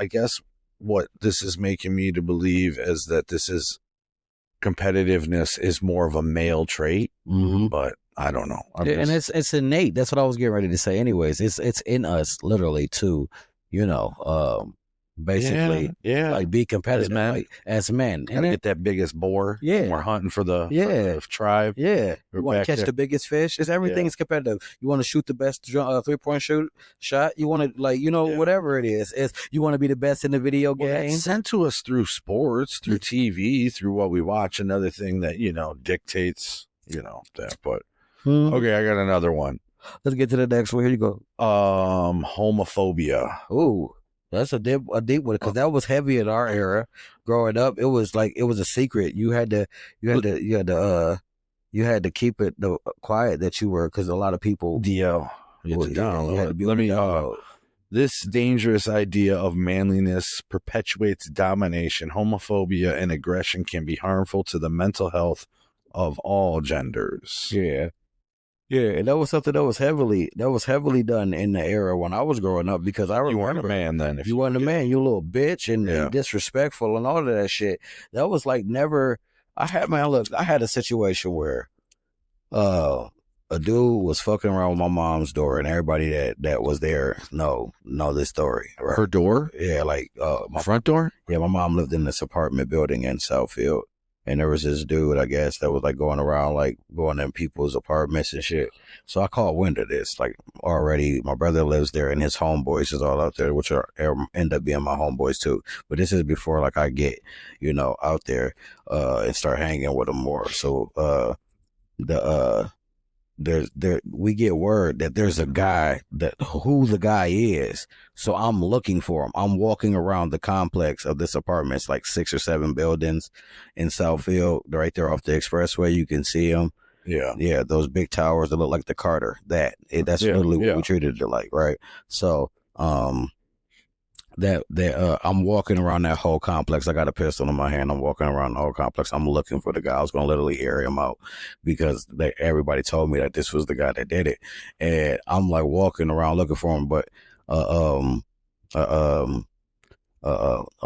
guess what this is making me to believe is that this is competitiveness is more of a male trait, but I don't know. And it's innate. That's what I was getting ready to say. Anyways, it's in us literally to, you know, basically, like be competitive as men. And get that biggest boar. Yeah, we're hunting for the tribe. Yeah, you want to catch the biggest fish. It's everything's competitive. You want to shoot the best 3-point shot. You want to whatever it is. You want to be the best in the video game. It's sent to us through sports, through TV, through what we watch. Another thing that dictates that. But okay, I got another one. Let's get to the next one. Here you go. Homophobia. Ooh. That's a deep one because that was heavy in our era. Growing up, it was a secret. You had to keep it quiet that you were, because a lot of people. This dangerous idea of manliness perpetuates domination. Homophobia and aggression can be harmful to the mental health of all genders. Yeah. Yeah, and that was something that was heavily done in the era when I was growing up, because I remember you weren't a man then. If you weren't a man, you a little bitch and disrespectful and all of that shit. That was like never. I had a situation where, a dude was fucking around with my mom's door, and everybody that was there know this story. Right? Her door? Yeah, like my front door. Yeah, my mom lived in this apartment building in Southfield. And there was this dude, I guess, that was like going around, like going in people's apartments and shit. So I caught wind of this. Like already, my brother lives there, and his homeboys is all out there, which end up being my homeboys too. But this is before like I get, out there and start hanging with them more. So we get word that there's a guy who the guy is. So I'm looking for him. I'm walking around the complex of this apartment. It's like 6 or 7 buildings in Southfield, right there off the expressway. You can see them. Yeah. Those big towers that look like the Carter. That's literally what we treated it like. Right. So, I'm walking around that whole complex. I got a pistol in my hand. I'm walking around the whole complex. I'm looking for the guy. I was gonna literally air him out because everybody told me that this was the guy that did it, and I'm like walking around looking for him. But a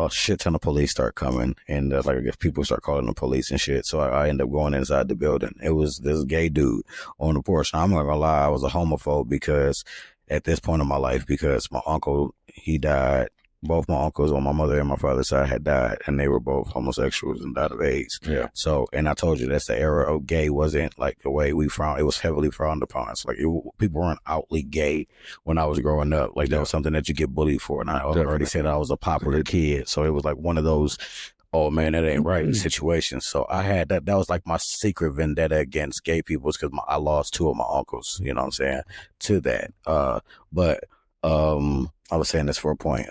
shit ton of police start coming, and like I guess people start calling the police and shit. So I end up going inside the building. It was this gay dude on the porch. I'm not gonna lie, I was a homophobe because at this point in my life, because my uncle, he died. Both my uncles on my mother and my father's side had died, and they were both homosexuals and died of AIDS. Yeah. So, and I told you that's the era of gay wasn't like the way we frowned. It was heavily frowned upon. It's like people weren't outly gay when I was growing up. Like that was something that you get bullied for. And I already said I was a popular kid, so it was like one of those, oh man, that ain't right situations. So I had that was like my secret vendetta against gay people, because I lost 2 of my uncles, you know what I'm saying, to that. But I was saying this for a point.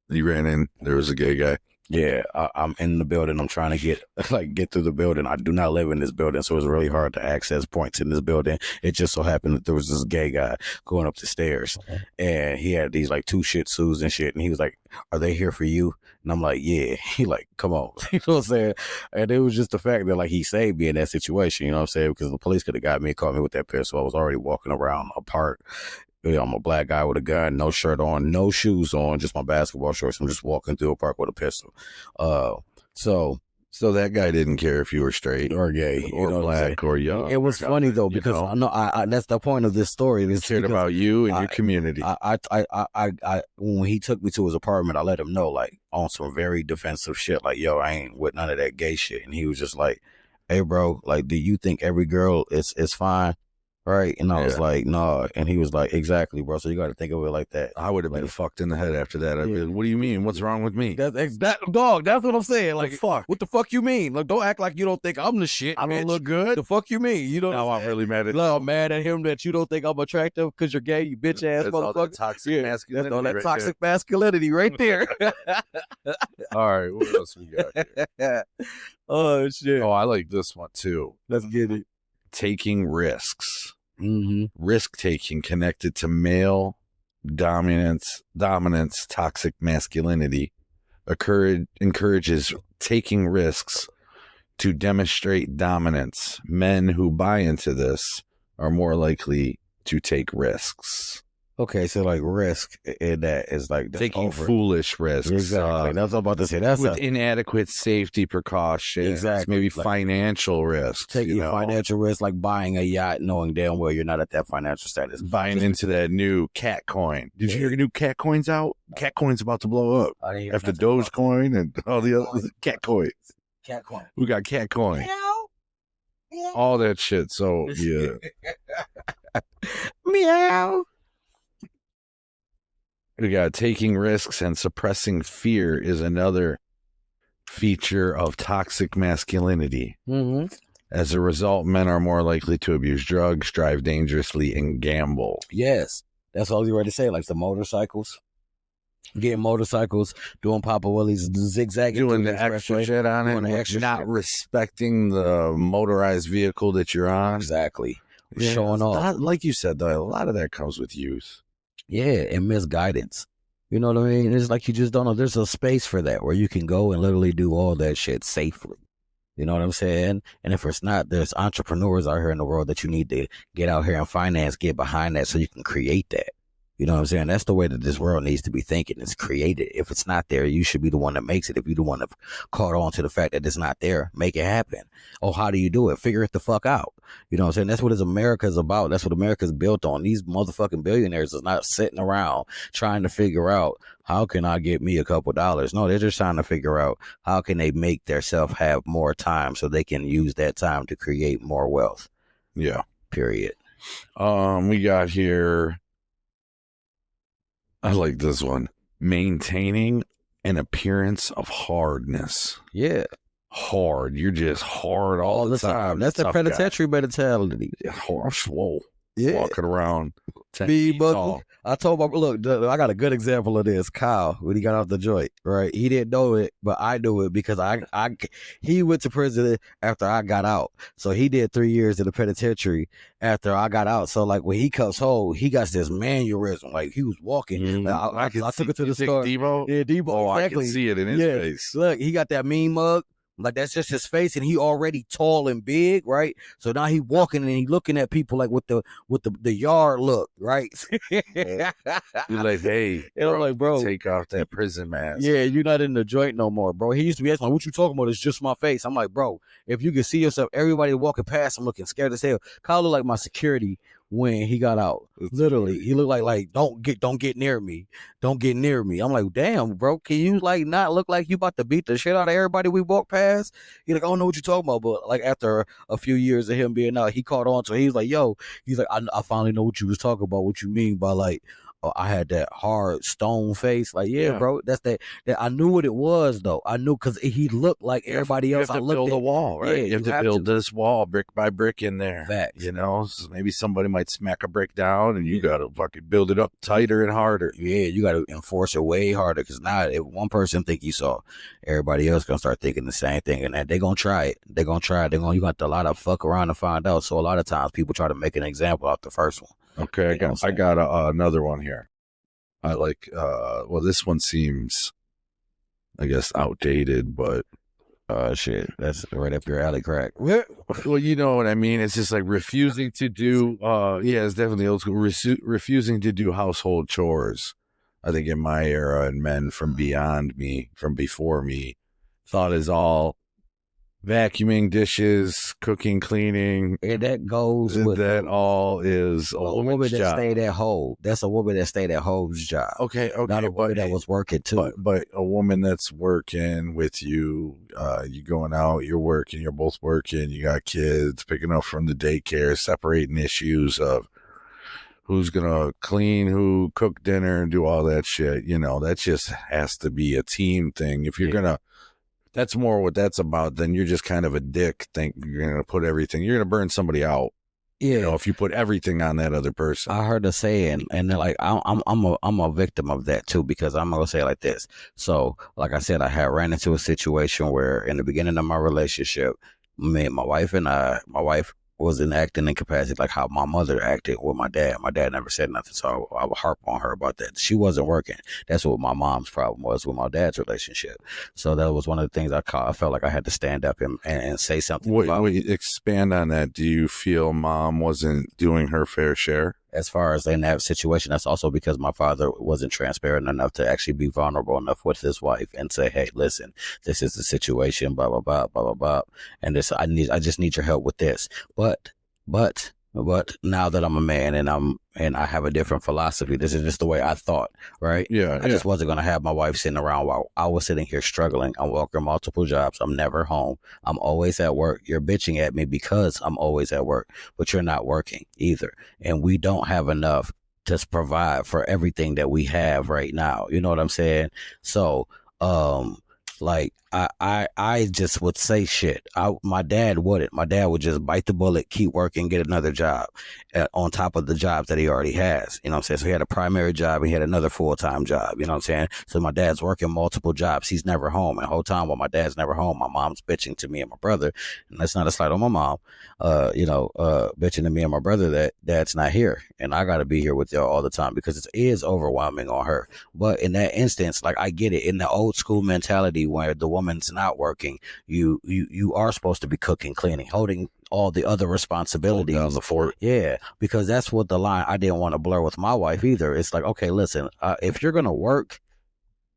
You ran in, there was a gay guy. Yeah, I'm in the building. I'm trying to get through the building. I do not live in this building, so it's really hard to access points in this building. It just so happened that there was this gay guy going up the stairs, and he had these like 2 Shih Tzus and shit, and he was like, "Are they here for you?" And I'm like, "Yeah." He like, "Come on," you know what I'm saying? And it was just the fact that like he saved me in that situation, you know what I'm saying? Because the police could have got me, caught me with that pistol. I was already walking around a park. I'm a black guy with a gun, no shirt on, no shoes on, just my basketball shorts. I'm just walking through a park with a pistol. So that guy didn't care if you were straight or gay or black or young. It was funny though, because I know that's the point of this story. He cared about you and your community. When he took me to his apartment, I let him know, like, on some very defensive shit, like, yo, I ain't with none of that gay shit. And he was just like, "Hey, bro, like, do you think every girl is fine?" Right? And I was like, "No." And he was like, "Exactly, bro. So you got to think of it like that." I would have been fucked in the head after that. I'd be like, "What do you mean? What's wrong with me?" Dog, that's what I'm saying. Like, fuck. What the fuck you mean? Like, don't act like you don't think I'm the shit. I don't look good. The fuck you mean? You don't. Now I'm really mad at. No, I'm mad at him that you don't think I'm attractive because you're gay. You bitch ass motherfucker. All that toxic masculinity. That's all that toxic masculinity right there. All right, what else we got here? Oh shit. Oh, I like this one too. Let's get it. Taking risks. Mm-hmm. Risk taking connected to male dominance, toxic masculinity encourages taking risks to demonstrate dominance. Men who buy into this are more likely to take risks. Okay, so like risk in that is like Taking foolish risks. Exactly. That's what I'm about to say. That's with inadequate safety precautions. Exactly. Maybe like, financial risks. Taking financial risks, like buying a yacht, knowing damn well you're not at that financial status. Buying into that new cat coin. Did you hear new cat coins out? Cat coin's about to blow up after Dogecoin and all the other cat coins. Cat coin. We got cat coin. All that shit. So yeah. Meow. We got taking risks and suppressing fear is another feature of toxic masculinity. Mm-hmm. As a result, men are more likely to abuse drugs, drive dangerously, and gamble. Yes. That's all you ready to say. Like the motorcycles. Getting motorcycles, doing Papa Willie's, zigzagging. Doing the extra shit on it. Not respecting the motorized vehicle that you're on. Exactly. Yeah, showing off. Like you said, though, a lot of that comes with youth. Yeah, and misguidance. You know what I mean? It's like you just don't know. There's a space for that where you can go and literally do all that shit safely. You know what I'm saying? And if it's not, there's entrepreneurs out here in the world that you need to get out here and finance, get behind that so you can create that. You know what I'm saying? That's the way that this world needs to be thinking. It's created. If it's not there, you should be the one that makes it. If you're the one that caught on to the fact that it's not there, make it happen. Oh, how do you do it? Figure it the fuck out. You know what I'm saying? That's what America's about. That's what America's built on. These motherfucking billionaires is not sitting around trying to figure out how can I get me a couple dollars. No, they're just trying to figure out how can they make themselves have more time so they can use that time to create more wealth. Yeah. Period. We got here. I like this one. Maintaining an appearance of hardness. Yeah. Hard. You're just hard all the time. That's the penitentiary mentality. I'm swole. Yeah. Walking around. I told my, look, I got a good example of this. Kyle, when he got off the joint, right? He didn't know it, but I knew it because he went to prison after I got out. So he did 3 years in the penitentiary after I got out. So like when he comes home, he got this mannerism. Like he was walking. Mm-hmm. Like, I took it to the store. Debo? Yeah, Debo. Oh, exactly. I can see it in his face. Look, he got that mean mug. Like that's just his face, and he already tall and big, right? So now he walking and he looking at people like with the yard look, right? You're like, hey, and I'm like, bro, take off that prison mask. Yeah, you're not in the joint no more, bro. He used to be asking, like, what you talking about? It's just my face. I'm like, bro, if you can see yourself, everybody walking past, I'm looking scared as hell. Kyle looked like my security when he got out. Literally, he looked like don't get near me. Don't get near me. I'm like, damn, bro, can you like not look like you about to beat the shit out of everybody we walk past? He like, I don't know what you're talking about, but like after a few years of him being out, he caught on to it. He was like, yo, he's like, I finally know what you was talking about. What you mean by like, I had that hard stone face. Like, yeah, bro, that's that. I knew what it was though. I knew because he looked like everybody else. You have to build a wall, right? Yeah, you have to build this wall brick by brick in there. Facts. You know, so maybe somebody might smack a brick down, and you got to fucking build it up tighter and harder. Yeah, you got to enforce it way harder because now if one person think you saw, everybody else gonna start thinking the same thing, and they're gonna try it. They're gonna try it. You got to a lot of fuck around to find out. So a lot of times people try to make an example out the first one. Okay, I got another one here. I like, well, this one seems, I guess, outdated, but shit, that's right up your alley, crack. Well, you know what I mean? It's just like refusing to do, yeah, it's definitely old school, refusing to do household chores. I think in my era, and men from before me, thought is all vacuuming, dishes, cooking, cleaning. And that goes with that all is a woman that job. stayed at home. That's a woman that stayed at home's job. Okay. Not a woman that was working too. But a woman that's working with you, you going out, you're working, you're both working, you got kids, picking up from the daycare, separating issues of who's gonna clean, who cook dinner, and do all that shit. You know, that just has to be a team thing. If you're gonna, that's more what that's about. Then you're just kind of a dick. Think you're gonna put everything. You're gonna burn somebody out. Yeah, you know, if you put everything on that other person. I heard a saying, and they're like, I'm a victim of that too, because I'm gonna say it like this. So, like I said, I had ran into a situation where in the beginning of my relationship, my wife was in acting incapacity, like how my mother acted with my dad. My dad never said nothing, so I would harp on her about that. She wasn't working. That's what my mom's problem was with my dad's relationship. So that was one of the things I felt like I had to stand up and say something about. Wait, expand on that. Do you feel mom wasn't doing her fair share? As far as in that situation, that's also because my father wasn't transparent enough to actually be vulnerable enough with his wife and say, "Hey, listen, this is the situation, blah blah blah blah blah blah, and this I just need your help with this." But now that I'm a man and I have a different philosophy, this is just the way I thought, right? Yeah, I just wasn't gonna have my wife sitting around while I was sitting here struggling. I'm working multiple jobs. I'm never home. I'm always at work. You're bitching at me because I'm always at work, but you're not working either, and we don't have enough to provide for everything that we have right now. You know what I'm saying? So, like I just would say shit. My dad wouldn't. My dad would just bite the bullet, keep working, get another job on top of the jobs that he already has. You know what I'm saying? So he had a primary job. He had another full-time job. You know what I'm saying? So my dad's working multiple jobs. He's never home. And the whole time while my dad's never home, my mom's bitching to me and my brother. And that's not a slight on my mom. Bitching to me and my brother that dad's not here. And I got to be here with y'all all the time because it is overwhelming on her. But in that instance, like I get it. In the old school mentality where the woman's not working, you are supposed to be cooking, cleaning, holding all the other responsibilities. Hold down the fort. Yeah, because that's what the line I didn't want to blur with my wife either. It's like, okay, listen, if you're going to work,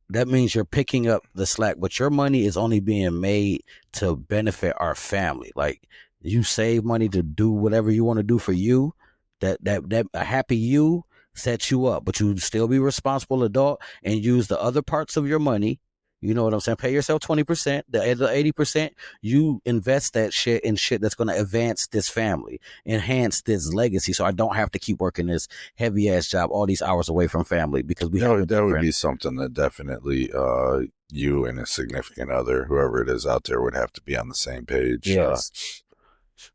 that means you're picking up the slack, but your money is only being made to benefit our family. Like you save money to do whatever you want to do for you, that a happy you sets you up, but you still be responsible adult and use the other parts of your money. You know what I'm saying? Pay yourself 20%, the other 80%, you invest that shit in shit that's going to advance this family, enhance this legacy. So I don't have to keep working this heavy ass job all these hours away from family because that would be something that definitely you and a significant other, whoever it is out there, would have to be on the same page. Yes.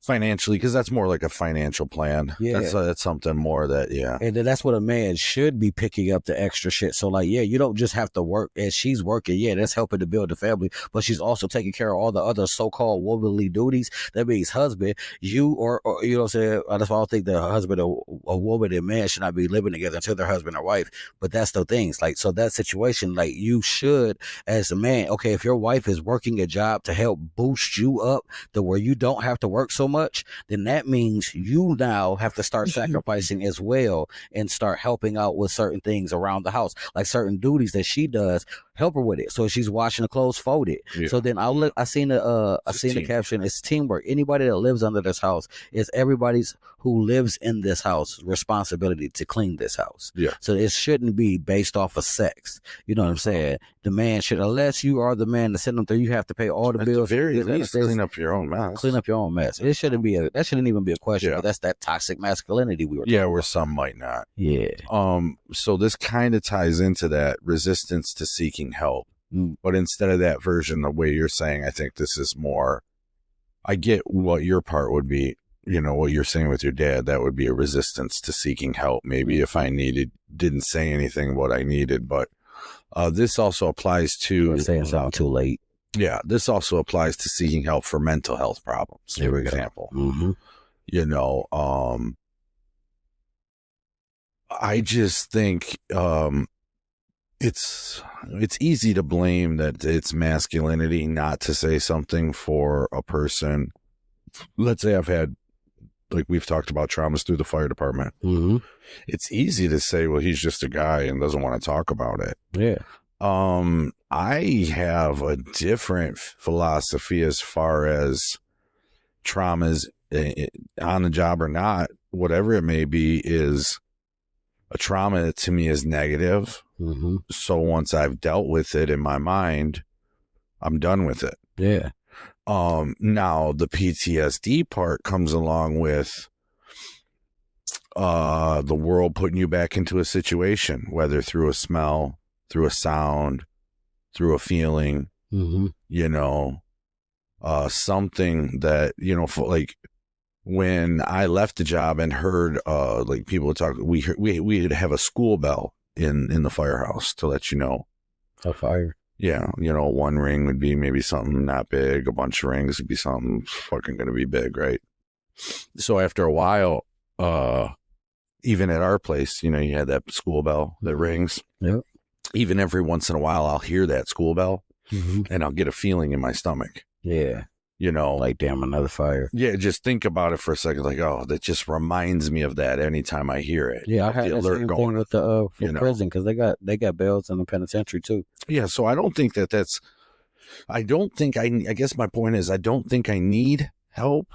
Financially, because that's more like a financial plan. Yeah. That's something more that, and that's what a man should be, picking up the extra shit. So like, yeah, you don't just have to work as she's working. Yeah, that's helping to build the family, but she's also taking care of all the other so-called womanly duties. That means husband, you or you know what I'm saying? That's why I don't think the husband or a woman and man should not be living together until they're husband or wife. But that's the things. Like, so that situation, like you should, as a man, okay, if your wife is working a job to help boost you up to where you don't have to work so much, then that means you now have to start sacrificing as well and start helping out with certain things around the house, like certain duties that she does. Help her with it. So she's washing the clothes, fold it. Yeah. So then I seen the caption. It's teamwork. Anybody that lives under this house is everybody's who lives in this house responsibility to clean this house. Yeah. So it shouldn't be based off of sex. You know what I'm saying? The man should, unless you are the man to send them through, you have to pay all the bills. At the very least, clean up your own mess. Clean up your own mess. It shouldn't be that shouldn't even be a question. Yeah. But that's that toxic masculinity we were talking where about. Some might not. Yeah. So this kind of ties into that resistance to seeking help. But instead of that version, the way you're saying, I think this is more, I get what your part would be, you know, what you're saying with your dad, that would be a resistance to seeking help. Maybe if I didn't say anything what I needed, but this also applies to saying something too late. Yeah, this also applies to seeking help for mental health problems, for example. Mm-hmm. You know, I just think it's easy to blame that it's masculinity not to say something for a person. Let's say I've had, like we've talked about, traumas through the fire department. Mm-hmm. It's easy to say, well, he's just a guy and doesn't want to talk about it. Yeah. I have a different philosophy as far as traumas on the job or not, whatever it may be, is a trauma to me is negative. Mm-hmm. So once I've dealt with it in my mind, I'm done with it. Yeah. Now the PTSD part comes along with the world putting you back into a situation, whether through a smell, through a sound, through a feeling, mm-hmm. you know, something that, you know, like when I left the job and heard like people talk, we'd have a school bell in the firehouse to let you know. A fire. Yeah, you know, one ring would be maybe something not big. A bunch of rings would be something fucking going to be big, right? So after a while, even at our place, you know, you had that school bell that rings. Yep. Even every once in a while, I'll hear that school bell and I'll get a feeling in my stomach. Yeah. You know, Like, damn, another fire. yeah, just think about it for a second. Like, oh, that just reminds me of that anytime I hear it. Yeah, I had the same thing with the prison, because they got bells in the penitentiary too. Yeah, so I don't think that's. I guess my point is I don't think I need help.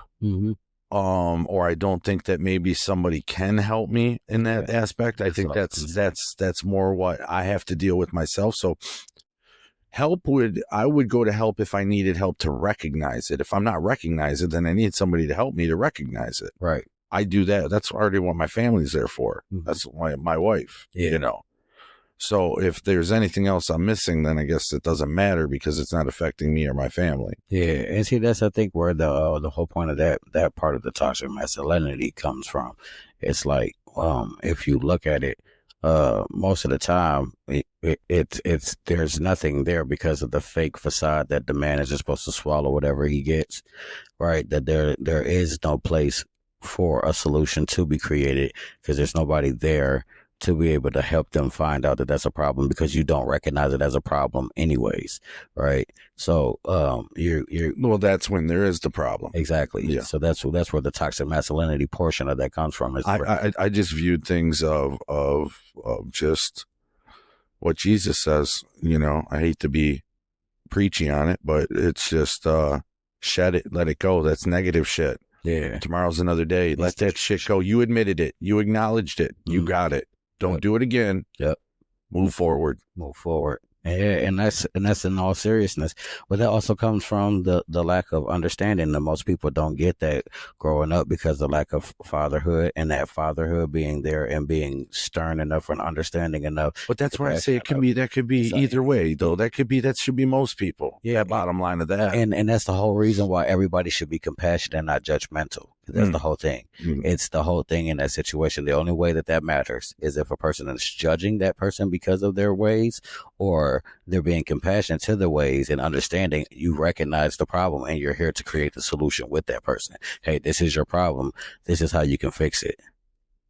Or I don't think that maybe somebody can help me in that aspect. I think that's more what I have to deal with myself. So I would go to help if I needed help to recognize it. If I'm not recognizing it, then I need somebody to help me to recognize it. Right. I do that. That's already what my family's there for. That's my wife, you know. So if there's anything else I'm missing, then I guess it doesn't matter because it's not affecting me or my family. Yeah, and see, that's I think where the whole point of that part of the toxic masculinity comes from. It's like if you look at it, most of the time it's there's nothing there because of the fake facade that the man is just supposed to swallow whatever he gets, right? That there is no place for a solution to be created because there's nobody there to be able to help them find out that that's a problem because you don't recognize it as a problem anyways, right? So you're well, that's when there is the problem. Exactly. Yeah. So that's where the toxic masculinity portion of that comes from. Is I just viewed things of just what Jesus says. You know, I hate to be preachy on it, but it's just shed it, let it go. That's negative shit. Yeah. Tomorrow's another day. Let that shit go. You admitted it. You acknowledged it. You got it. Don't do it again. Yep. Move forward. Yeah, and that's in all seriousness. But that also comes from the lack of understanding that most people don't get that growing up because the lack of fatherhood, and that fatherhood being there and being stern enough and understanding enough. But that's why I say that could be either way though. That should be most people. Yeah. Bottom line of that. And that's the whole reason why everybody should be compassionate and not judgmental. That's the whole thing. It's the whole thing in that situation. The only way that matters is if a person is judging that person because of their ways, or they're being compassionate to their ways and understanding you recognize the problem and you're here to create the solution with that person. Hey, this is your problem. This is how you can fix it.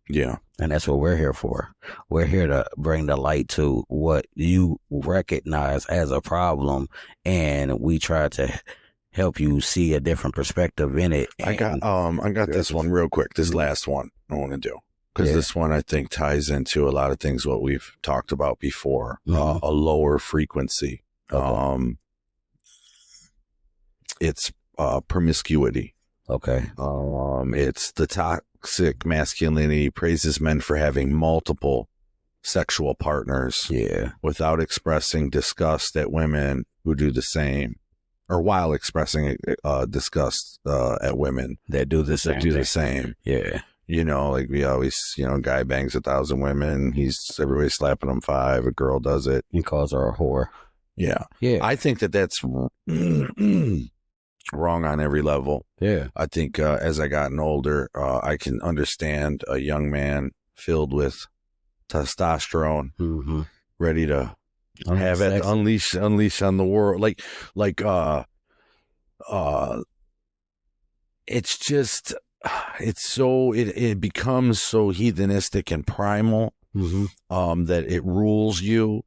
Yeah. And that's what we're here for. We're here to bring the light to what you recognize as a problem, and we try to help you see a different perspective in it. I got this one real quick. This last one I want to do, because this one I think ties into a lot of things what we've talked about before. A lower frequency. Okay. It's promiscuity. Okay. It's the toxic masculinity praises men for having multiple sexual partners. Yeah. Without expressing disgust at women who do the same. Or while expressing disgust at women that do the same. Yeah. You know, like we always, you know, guy bangs 1,000 women. Everybody's slapping him 5. A girl does it. He calls her a whore. Yeah. Yeah. I think that's wrong on every level. Yeah. I think as I gotten older, I can understand a young man filled with testosterone, ready to have it unleash on the world. It's just, it becomes so heathenistic and primal, that it rules you,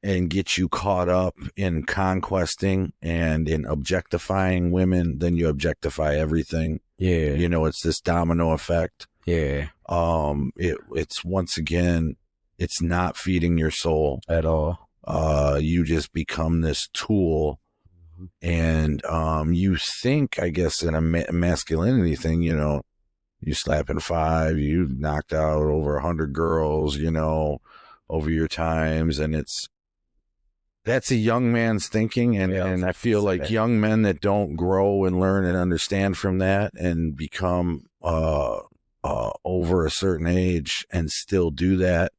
and gets you caught up in conquesting and in objectifying women. Then you objectify everything. Yeah. You know, it's this domino effect. Yeah. It's once again, it's not feeding your soul at all. You just become this tool, and you think, I guess, in a masculinity thing, you know, you slapping 5, you knocked out over 100 girls, you know, over your times, and that's a young man's thinking, and I feel like young men that don't grow and learn and understand from that and become over a certain age and still do that.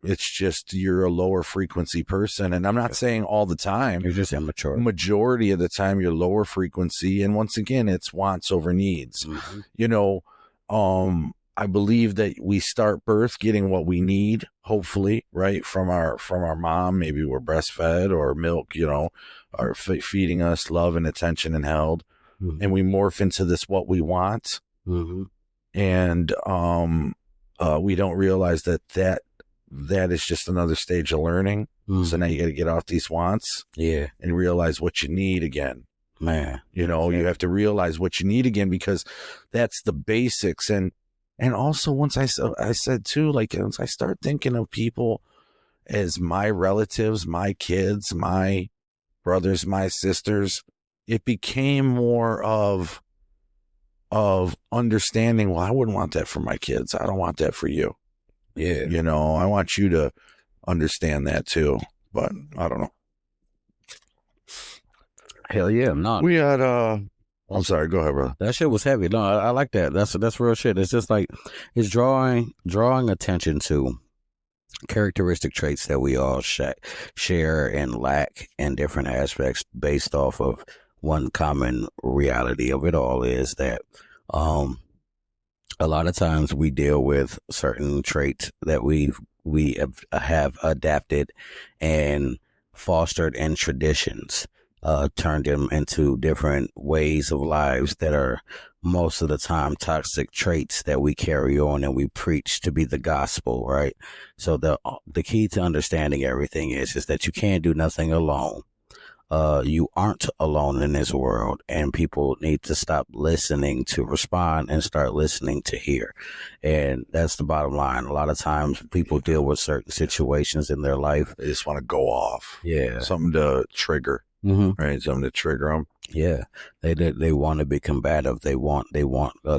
It's just you're a lower frequency person. And I'm not saying all the time. You're just immature. Majority of the time, you're lower frequency. And once again, it's wants over needs. You know, I believe that we start birth getting what we need, hopefully, right? From our mom. Maybe we're breastfed or milk, you know, are feeding us love and attention and held. and we morph into this what we want. And we don't realize that is just another stage of learning. So now you got to get off these wants, and realize what you need again, man. You know, you have to realize what you need again, because that's the basics. And also, once I said too, like, once I start thinking of people as my relatives, my kids, my brothers, my sisters, it became more of understanding. Well, I wouldn't want that for my kids. I don't want that for you. Yeah. You know, I want you to understand that too. But I don't know. Hell yeah. No. We had, I'm sorry. Go ahead, brother. That shit was heavy. No, I like that. That's real shit. It's just like, it's drawing attention to characteristic traits that we all share and lack in different aspects, based off of one common reality of it all is that a lot of times we deal with certain traits that we have adapted and fostered in traditions, turned them into different ways of lives that are most of the time toxic traits that we carry on and we preach to be the gospel, right? So the key to understanding everything is that you can't do nothing alone. You aren't alone in this world, and people need to stop listening to respond and start listening to hear. And that's the bottom line. A lot of times people deal with certain situations in their life. They just want to go off. Yeah. Something to trigger. Right. Something to trigger them. Yeah. They want to be combative. They want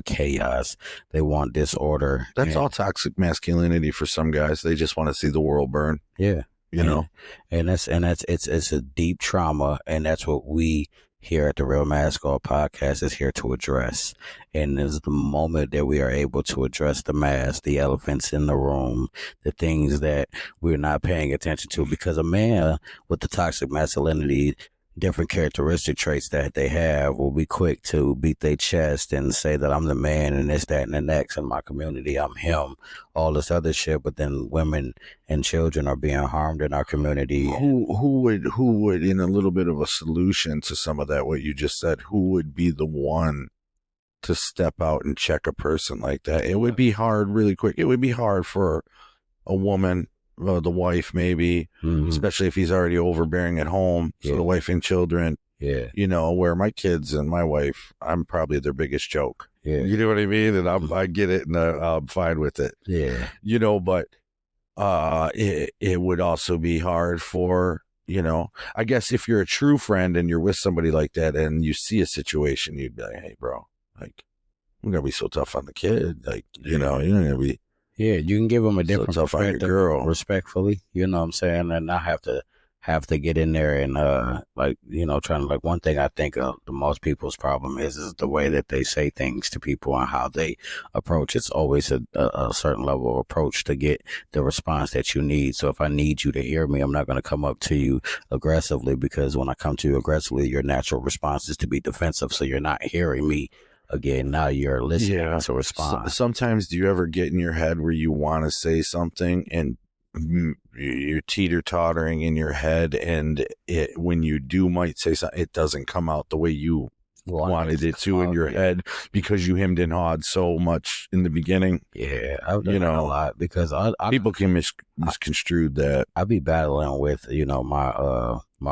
chaos. They want disorder. That's all toxic masculinity for some guys. They just want to see the world burn. Yeah. You know, and it's a deep trauma, and that's what we here at the Real Masculine Podcast is here to address. And it's the moment that we are able to address the mask, the elephants in the room, the things that we're not paying attention to, because a man with the toxic masculinity, different characteristic traits that they have, will be quick to beat their chest and say that I'm the man and this, that, and the next in my community. I'm him, all this other shit. But then women and children are being harmed in our community. Who would, in a little bit of a solution to some of that, what you just said, who would be the one to step out and check a person like that? It would be hard really quick. It would be hard for a woman, the wife maybe, especially if he's already overbearing at home. So the wife and children, you know, where my kids and my wife, I'm probably their biggest joke. Yeah. You know what I mean? And I get it, and I'm fine with it. Yeah. You know, but it would also be hard for, you know, I guess if you're a true friend and you're with somebody like that and you see a situation, you'd be like, hey, bro, like, I'm going to be so tough on the kid. Like, you know, you're going to be. Yeah, you can give them a different tough on your perspective, girl. respectfully, you know what I'm saying, and not have to get in there and like, you know, trying to, like, one thing I think the most people's problem is the way that they say things to people and how they approach. It's always a certain level of approach to get the response that you need. So if I need you to hear me, I'm not going to come up to you aggressively, because when I come to you aggressively, your natural response is to be defensive. So you're not hearing me. Again, now you're listening to respond. Sometimes do you ever get in your head where you want to say something and you're teeter-tottering in your head, and when you might say something, it doesn't come out the way you wanted it to in your head, because you hemmed and hawed so much in the beginning? Yeah, I've done that a lot, because people can misconstrue that. I be battling with, you know, my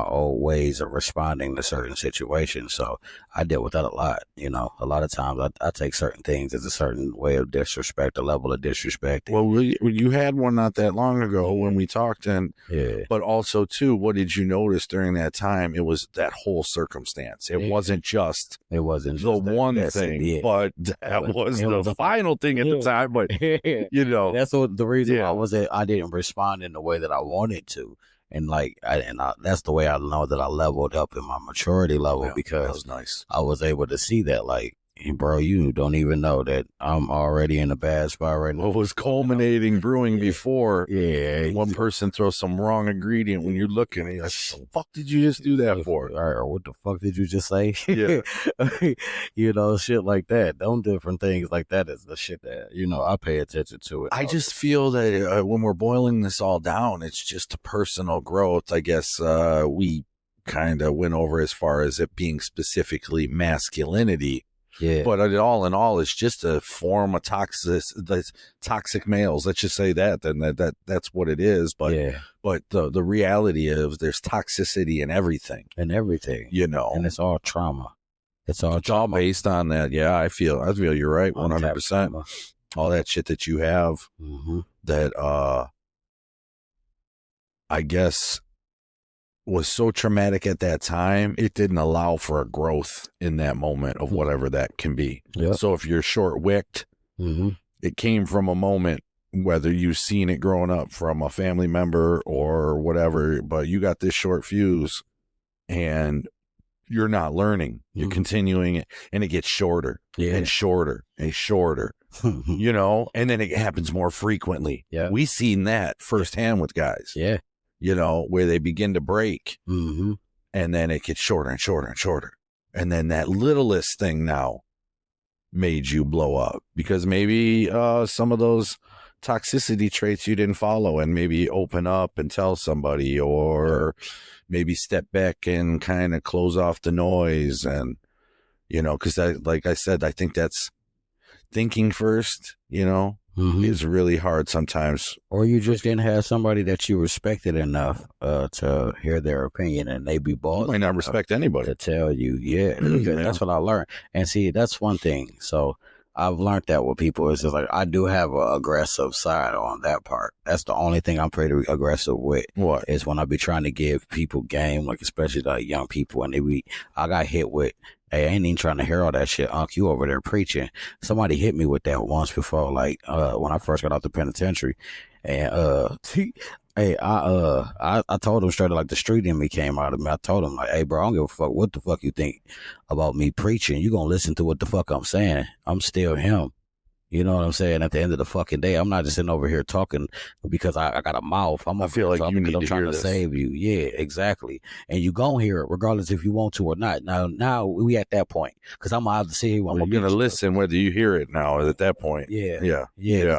old ways of responding to certain situations. So I deal with that a lot. You know, a lot of times I take certain things as a certain way of disrespect, a level of disrespect. Well, you had one not that long ago when we talked, and but also too, what did you notice during that time? It was that whole circumstance. It wasn't just the one thing, but that was the final thing at the time. But you know, that's what the reason why was that I didn't respond in the way that I wanted to. And like, that's the way I know that I leveled up in my maturity level, because that was nice. I was able to see that, like, bro, you don't even know that I'm already in a bad spot right now. What was culminating, brewing before one person throws some wrong ingredient when you're looking, and you're like, what the fuck did you just do that for? Or what the fuck did you just say? Yeah. You know, shit like that. Different things like that is the shit that, you know, I pay attention to it. I just feel that when we're boiling this all down, it's just a personal growth. I guess we kind of went over as far as it being specifically masculinity. Yeah. But it all in all, it's just a form of toxic males. Let's just say that. Then that's what it is. But yeah. but the reality is there's toxicity in everything. And everything. You know. And it's all trauma. It's all based on that. Yeah, I feel you're right, 100%. All that shit that you have that I guess was so traumatic at that time, it didn't allow for a growth in that moment of whatever that can be. Yep. So if you're short-wicked, it came from a moment, whether you've seen it growing up from a family member or whatever, but you got this short fuse and you're not learning. You're continuing it, and it gets shorter and shorter and shorter, you know, and then it happens more frequently. Yeah. We've seen that firsthand with guys. Yeah. You know, where they begin to break and then it gets shorter and shorter and shorter. And then that littlest thing now made you blow up because maybe some of those toxicity traits you didn't follow and maybe open up and tell somebody or maybe step back and kind of close off the noise. And, you know, because like I said, I think that's thinking first, you know. Is really hard sometimes. Or you just didn't have somebody that you respected enough to hear their opinion, and they be bald. You might not respect anybody to tell you, that's what I learned. And see, that's one thing. So I've learned that with people. It's just like I do have an aggressive side on that part. That's the only thing I'm pretty aggressive with. What is when I be trying to give people game, like especially like young people, and I got hit with. Hey, I ain't even trying to hear all that shit, Unc. You over there preaching. Somebody hit me with that once before, like when I first got out the penitentiary, and I told him straight like the street in me came out of me. I told him like, hey, bro, I don't give a fuck what the fuck you think about me preaching. You gonna listen to what the fuck I'm saying? I'm still him. You know what I'm saying? At the end of the fucking day, I'm not just sitting over here talking because I got a mouth. I feel like you need to trying hear to this. save you. Yeah, exactly. And you gonna hear it regardless if you want to or not. Now we at that point because I'm out to see you. I'm gonna listen whether you hear it now. At that point, yeah.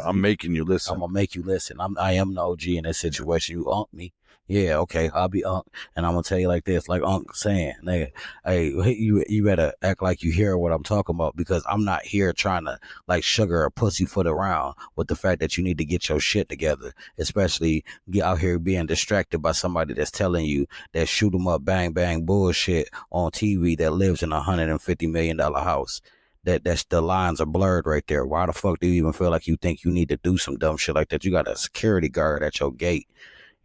I'm making you listen. I'm gonna make you listen. I am the OG in this situation. You Unc me. Yeah, okay, I'll be Unc, and I'm gonna tell you like this, like Unc saying, nigga, hey, you better act like you hear what I'm talking about because I'm not here trying to like sugar or pussyfoot around with the fact that you need to get your shit together, especially get out here being distracted by somebody that's telling you that shoot 'em up, bang bang bullshit on TV that lives in $150 million house. That's the lines are blurred right there. Why the fuck do you even feel like you think you need to do some dumb shit like that? You got a security guard at your gate.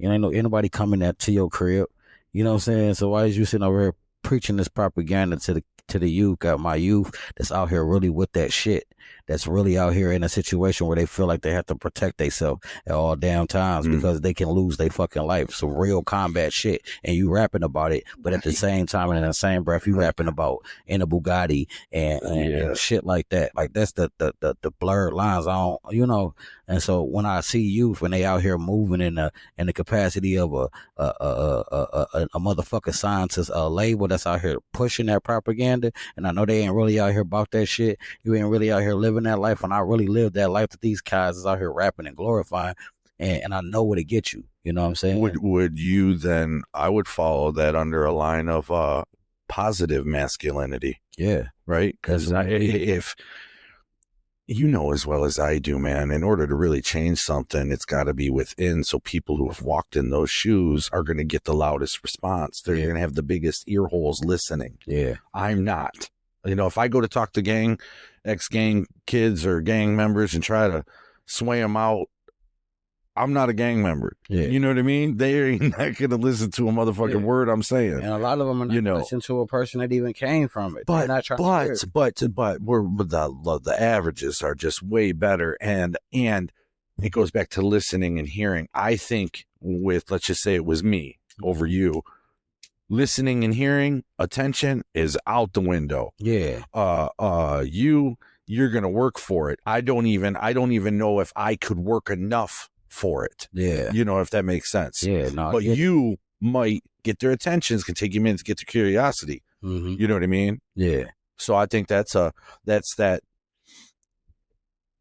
You ain't anybody coming to your crib. You know what I'm saying? So why is you sitting over here preaching this propaganda to the youth? Got my youth that's out here really with that shit. That's really out here in a situation where they feel like they have to protect themselves at all damn times because they can lose their fucking life. Some real combat shit. And you rapping about it, but at the same time and in the same breath, you rapping about in a Bugatti and shit like that. Like that's the blurred lines on, you know. And so when I see youth when they out here moving in the capacity of a motherfucking scientist label that's out here pushing that propaganda, and I know they ain't really out here about that shit. You ain't really out here living that life, and I really live that life that these guys is out here rapping and glorifying, and I know what it gets you. You know what I'm saying? Would you then? I would follow that under a line of positive masculinity. Yeah, right. Because if you know as well as I do, man, in order to really change something, it's got to be within. So people who have walked in those shoes are going to get the loudest response. They're going to have the biggest ear holes listening. Yeah, I'm not. You know, if I go to talk to ex-gang kids or gang members and try to sway them out, I'm not a gang member. Yeah. You know what I mean? They ain't not going to listen to a motherfucking word I'm saying. And a lot of them are not listen to a person that even came from it. But the averages are just way better. And it goes back to listening and hearing. I think with, let's just say it was me over you, listening and hearing, attention is out the window. Yeah. You're going to work for it. I don't even know if I could work enough for it. Yeah. You know, if that makes sense. Yeah. No, but you might get their attention. It's going to take you minutes to get their curiosity. Mm-hmm. You know what I mean? Yeah. So I think that's that.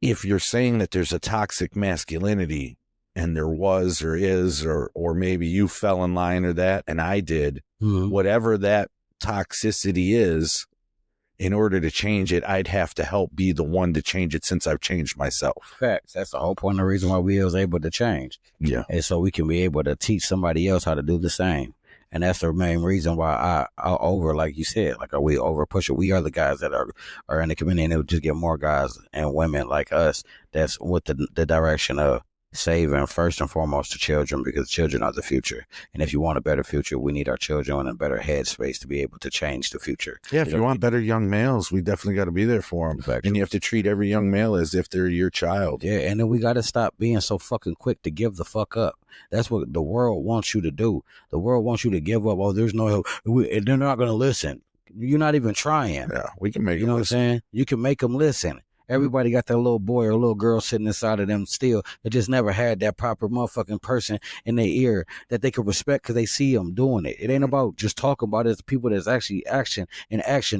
If you're saying that there's a toxic masculinity and there was or is, or maybe you fell in line or that, and I did, whatever that toxicity is, in order to change it, I'd have to help be the one to change it since I've changed myself. Facts. That's the whole point of the reason why we was able to change. Yeah. And so we can be able to teach somebody else how to do the same. And that's the main reason why I over, like you said, like we over push it. We are the guys that are in the community, and it would just get more guys and women like us that's with the direction of saving first and foremost the children, because children are the future. And if you want a better future, we need our children in a better headspace to be able to change the future. Yeah, if you want better young males, we definitely got to be there for them. Exactly. And you have to treat every young male as if they're your child. Yeah, and then we got to stop being so fucking quick to give the fuck up. That's what the world wants you to do. The world wants you to give up. Oh, there's no help. They're not going to listen. You're not even trying. Yeah, we can make You know what I'm saying? You can make them listen. Everybody got that little boy or little girl sitting inside of them still. They just never had that proper motherfucking person in their ear that they could respect because they see them doing it. It ain't about just talking about it. It's the people that's actually action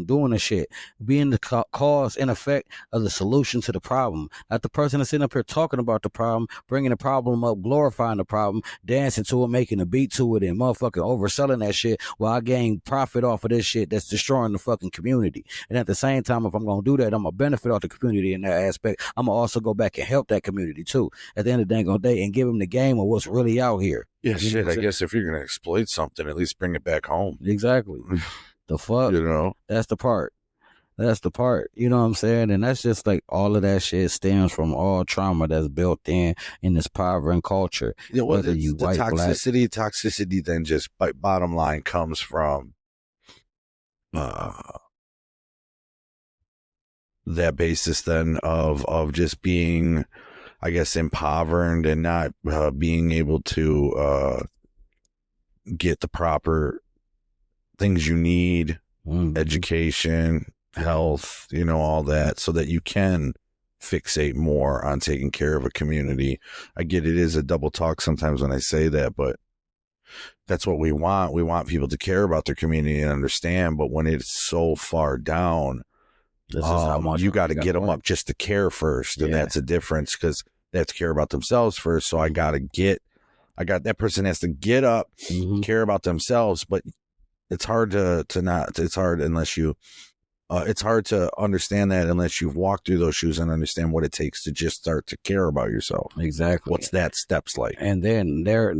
doing the shit. Being the cause and effect of the solution to the problem. Not the person that's sitting up here talking about the problem, bringing the problem up, glorifying the problem, dancing to it, making a beat to it, and motherfucking overselling that shit while I gain profit off of this shit that's destroying the fucking community. And at the same time, if I'm going to do that, I'm going to benefit off the community in that aspect. I'm gonna also go back and help that community too at the end of the day and give them the game of what's really out here. Yeah, shit. I guess if you're gonna exploit something, at least bring it back home. Exactly. The fuck, you know. That's the part. You know what I'm saying? And that's just like all of that shit stems from all trauma that's built in this poverty culture. Yeah, well, whether you white, toxicity then just bottom line comes from that basis then of just being, I guess, impoverished and not being able to get the proper things you need, education, health, you know, all that, so that you can fixate more on taking care of a community. I get it is a double talk sometimes when I say that, but that's what we want. We want people to care about their community and understand, but when it's so far down, you got to get them up just to care first. And that's a difference because they have to care about themselves first. So that person has to get up, care about themselves, but it's hard it's hard unless you, it's hard to understand that unless you've walked through those shoes and understand what it takes to just start to care about yourself. Exactly. What's that steps like? And then there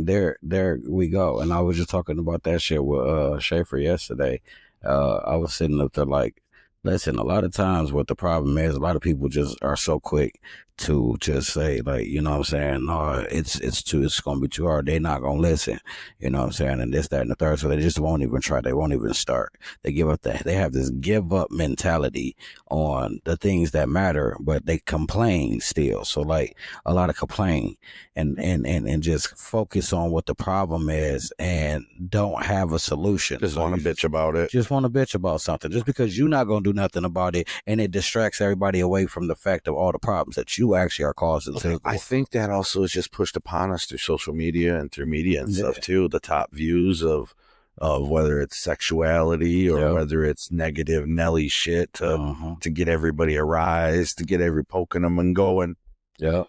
we go. And I was just talking about that shit with Schaefer yesterday. I was sitting up there like, listen, a lot of times what the problem is, a lot of people just are so quick to just say, like, you know what I'm saying? No, it's going to be too hard. They're not going to listen. You know what I'm saying? And this, that, and the third. So they just won't even try. They won't even start. They give up they have this give up mentality on the things that matter, but they complain still. So like a lot of complain and just focus on what the problem is and don't have a solution. Just want to bitch about it. Just want to bitch about something. Just because you're not going to do nothing about it, and it distracts everybody away from the fact of all the problems that you actually are causing. I think that also is just pushed upon us through social media and through media and stuff too. The top views of whether it's sexuality or whether it's negative Nelly shit to get everybody a rise, to get every poking them and going. Yeah.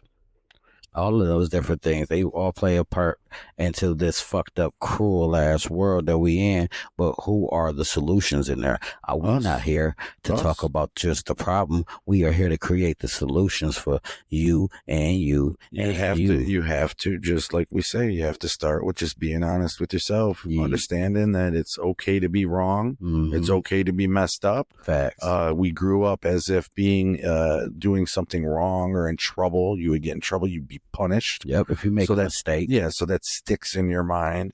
All of those different things, they all play a part into this fucked up, cruel ass world that we in. But who are the solutions in there? We're not here to talk about just the problem. We are here to create the solutions for you and you. You have to, just like we say, you have to start with just being honest with yourself, understanding that it's okay to be wrong. It's okay to be messed up. Facts. We grew up as if being doing something wrong or in trouble, you would get in trouble, you'd be punished. Yep, if you make a mistake. Yeah, so that sticks in your mind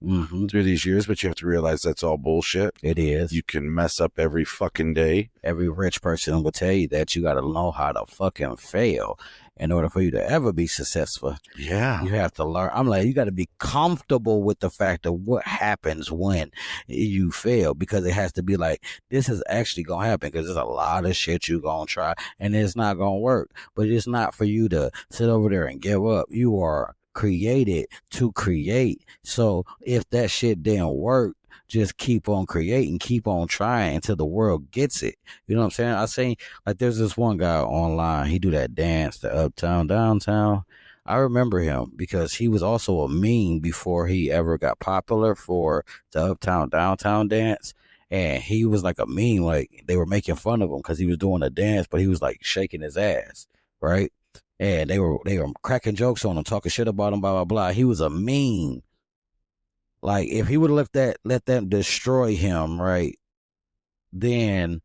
through these years, but you have to realize that's all bullshit. It is. You can mess up every fucking day. Every rich person will tell you that you got to know how to fucking fail in order for you to ever be successful. Yeah. You have to learn. I'm like, you got to be comfortable with the fact of what happens when you fail, because it has to be like, this is actually going to happen, because there's a lot of shit you going to try and it's not going to work. But it's not for you to sit over there and give up. You are created to create. So if that shit didn't work, just keep on creating, keep on trying until the world gets it. You know what I'm saying? I say, like, there's this one guy online, he do that dance, the uptown, downtown. I remember him because he was also a meme before he ever got popular for the Uptown Downtown dance. And he was like a meme, like they were making fun of him because he was doing a dance, but he was like shaking his ass, right? And they were cracking jokes on him, talking shit about him, blah blah blah. He was a meme. Like if he would have let that destroy him, right? Then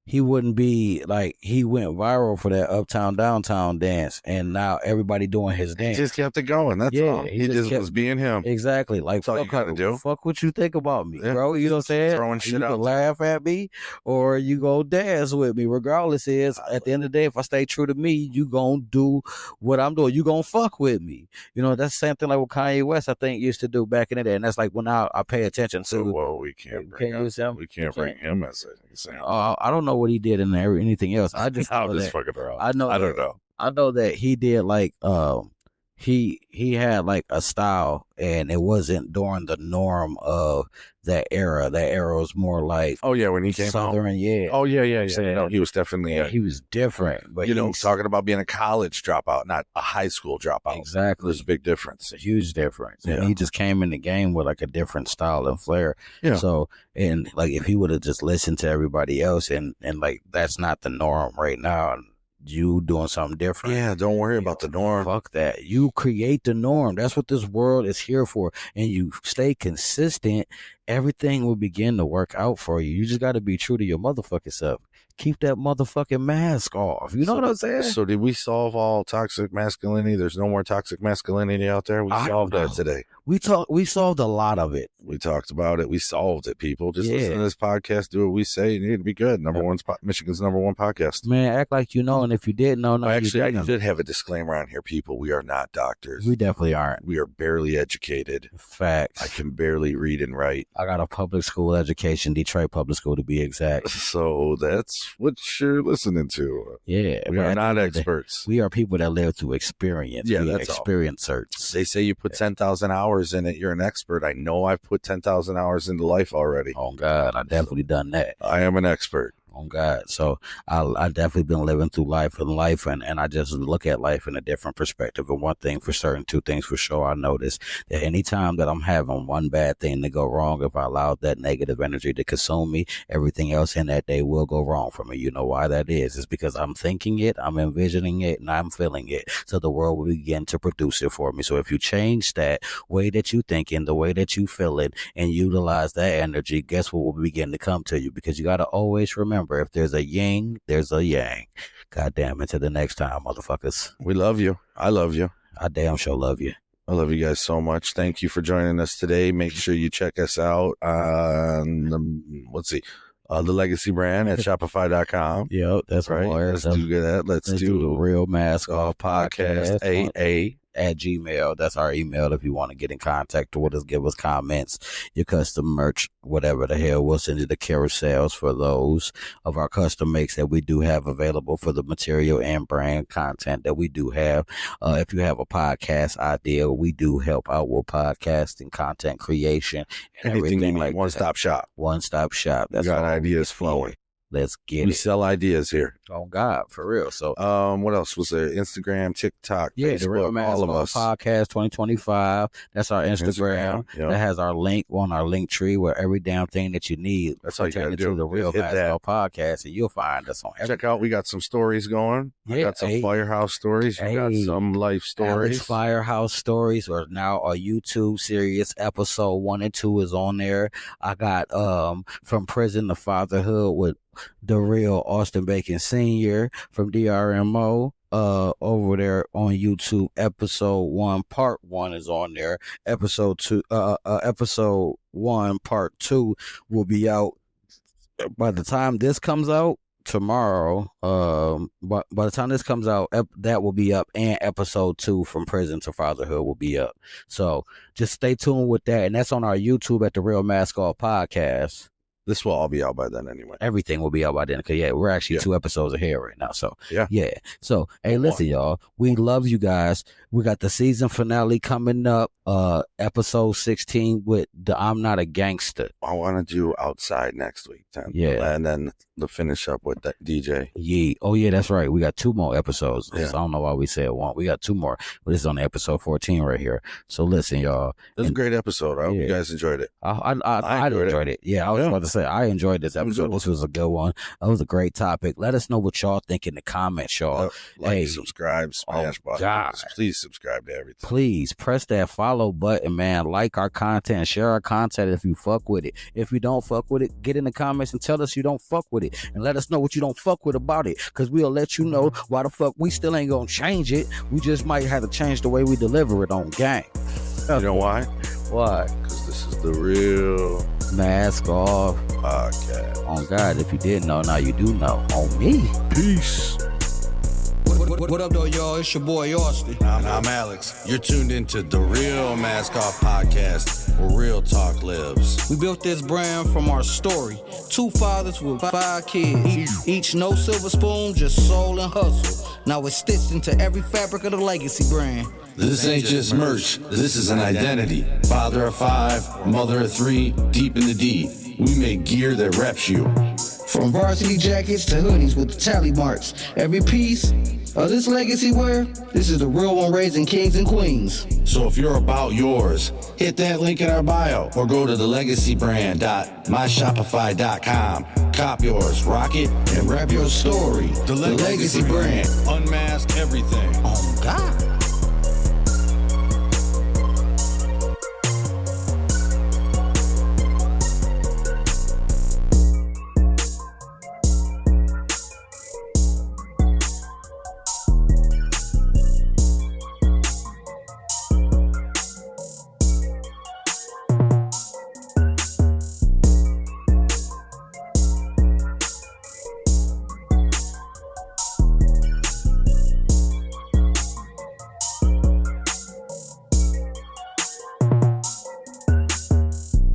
he wouldn't be like he went viral for that Uptown Downtown dance, and now everybody doing his dance. He just kept it going. That's all. He just was being him. Exactly. Like that's all you gotta do. Fuck what you think about me, bro. You know what I'm saying? Throwing shit you out. You can laugh at me or you go dance with me. Regardless, at the end of the day, if I stay true to me, you gonna do what I'm doing. You gonna fuck with me. You know, that's the same thing like what Kanye West I think used to do back in the day, and that's like when I pay attention to. Well, we can't bring him as an example. I don't know what he did in there, anything else. I just I'm just fucking around. I don't know. I know that he did like he had like a style, and it wasn't during the norm of that era. That era was more like when he came Southern, out. No, he was definitely he was different. But talking about being a college dropout, not a high school dropout. Exactly, there's a big difference, a huge difference. Yeah. And he just came in the game with like a different style and flair. Yeah. So and like if he would have just listened to everybody else, and like that's not the norm right now. You doing something different. Yeah, don't worry about the norm. Fuck that. You create the norm. That's what this world is here for. And you stay consistent, everything will begin to work out for you. You just got to be true to your motherfucking self. Keep that motherfucking mask off. You know what I'm saying? So did we solve all toxic masculinity? There's no more toxic masculinity out there. We solved that today. We solved a lot of it. We talked about it. We solved it, people. Just listen to this podcast, do what we say, and it'd be good. Michigan's number one podcast. Man, act like you know, and if you didn't know, actually, I did have a disclaimer on here, people. We are not doctors. We definitely aren't. We are barely educated. Facts. I can barely read and write. I got a public school education, Detroit Public School to be exact. So that's what you're listening to. Yeah. We are not experts. We are people that live through experience. Yeah, that's experiencers. They say you put 10,000 hours in it, you're an expert. I know I've put 10,000 hours into life already. Oh God, I definitely done that. I am an expert. Oh God. So I definitely been living through life, and I just look at life in a different perspective. And one thing for certain, two things for sure, I notice that anytime that I'm having one bad thing to go wrong, if I allow that negative energy to consume me, everything else in that day will go wrong for me. You know why that is? It's because I'm thinking it, I'm envisioning it, and I'm feeling it. So the world will begin to produce it for me. So if you change that way that you think in, the way that you feel it, and utilize that energy, guess what will begin to come to you? Because you got to always remember, if there's a yin, there's a yang. God damn, until the next time, motherfuckers. We love you. I love you. I damn sure love you. I love you guys so much. Thank you for joining us today. Make sure you check us out on the Legacy brand at Shopify.com. Yep, that's right. Let's do that. Let's do the Real Mask Off Podcast. AA at Gmail. That's our email if you want to get in contact with us, give us comments, your custom merch, whatever the hell. We'll send you the carousels for those of our custom makes that we do have available for the material and brand content that we do have. If you have a podcast idea, we do help out with podcasting, content creation, and everything like one-stop shop. One-stop shop. That's got ideas flowing. Let's get it. We sell ideas here. Oh God, for real. So, what else was there? Instagram, TikTok, Facebook, the Real Mask all of us. Podcast 2025. That's our Instagram. That has our link on our link tree where every damn thing that you need. That's all you gotta do. The Real Mask Podcast, and you'll find us on. Check out. We got some stories going. I got some Firehouse stories. You got some life stories. Alex Firehouse stories are now a YouTube series. Episode 1 and 2 is on there. I got From Prison to Fatherhood with the real Austin Bacon Sr. from DRMO over there on YouTube. Episode 1 Part 1 is on there. Episode 1 Part 2 will be out by the time this comes out tomorrow. But by the time this comes out, that will be up, and episode 2 From Prison to Fatherhood will be up. So just stay tuned with that, and that's on our YouTube at the Real Mask Off Podcast. This will all be out by then anyway. Everything will be out by then. Cause we're actually 2 episodes ahead right now. So yeah. So hey, listen, y'all, we love you guys. We got the season finale coming up, episode 16 with the I'm Not a Gangster. I want to do Outside next week, 10. Yeah. And then the finish up with that DJ. Yeah. Oh yeah, that's right. We got 2 more episodes. Yeah. So I don't know why we said 1. We got 2 more. But this is on episode 14 right here. So listen, y'all. It was a great episode. I hope you guys enjoyed it. I enjoyed it. Yeah, I was about to say I enjoyed this episode. This was a good one. That was a great topic. Let us know what y'all think in the comments, y'all. Subscribe, smash button. God. Please subscribe to everything. Please press that follow button, man. Like our content, share our content if you fuck with it. If you don't fuck with it, get in the comments and tell us you don't fuck with it. And let us know what you don't fuck with about it. Because we'll let you know why the fuck we still ain't gonna change it. We just might have to change the way we deliver it on gang. You know why? Why? Because this is the Real Mask Off Podcast. On God, if you didn't know, now you do know. On me. Peace. What up, though, y'all? It's your boy Austin. And I'm Alex. You're tuned into the Real Mask Off Podcast, where real talk lives. We built this brand from our story. 2 fathers with 5 kids. Each no silver spoon, just soul and hustle. Now it's stitched into every fabric of the legacy brand. This ain't just merch, this is an identity. Father of 5, mother of 3, deep in the D. We make gear that reps you. From varsity jackets to hoodies with the tally marks. Every piece of this legacy wear, this is the real one raising kings and queens. So if you're about yours, hit that link in our bio or go to thelegacybrand.myshopify.com. Cop yours, rock it, and rep your story. The Legacy Brand. Unmask everything. Oh, God.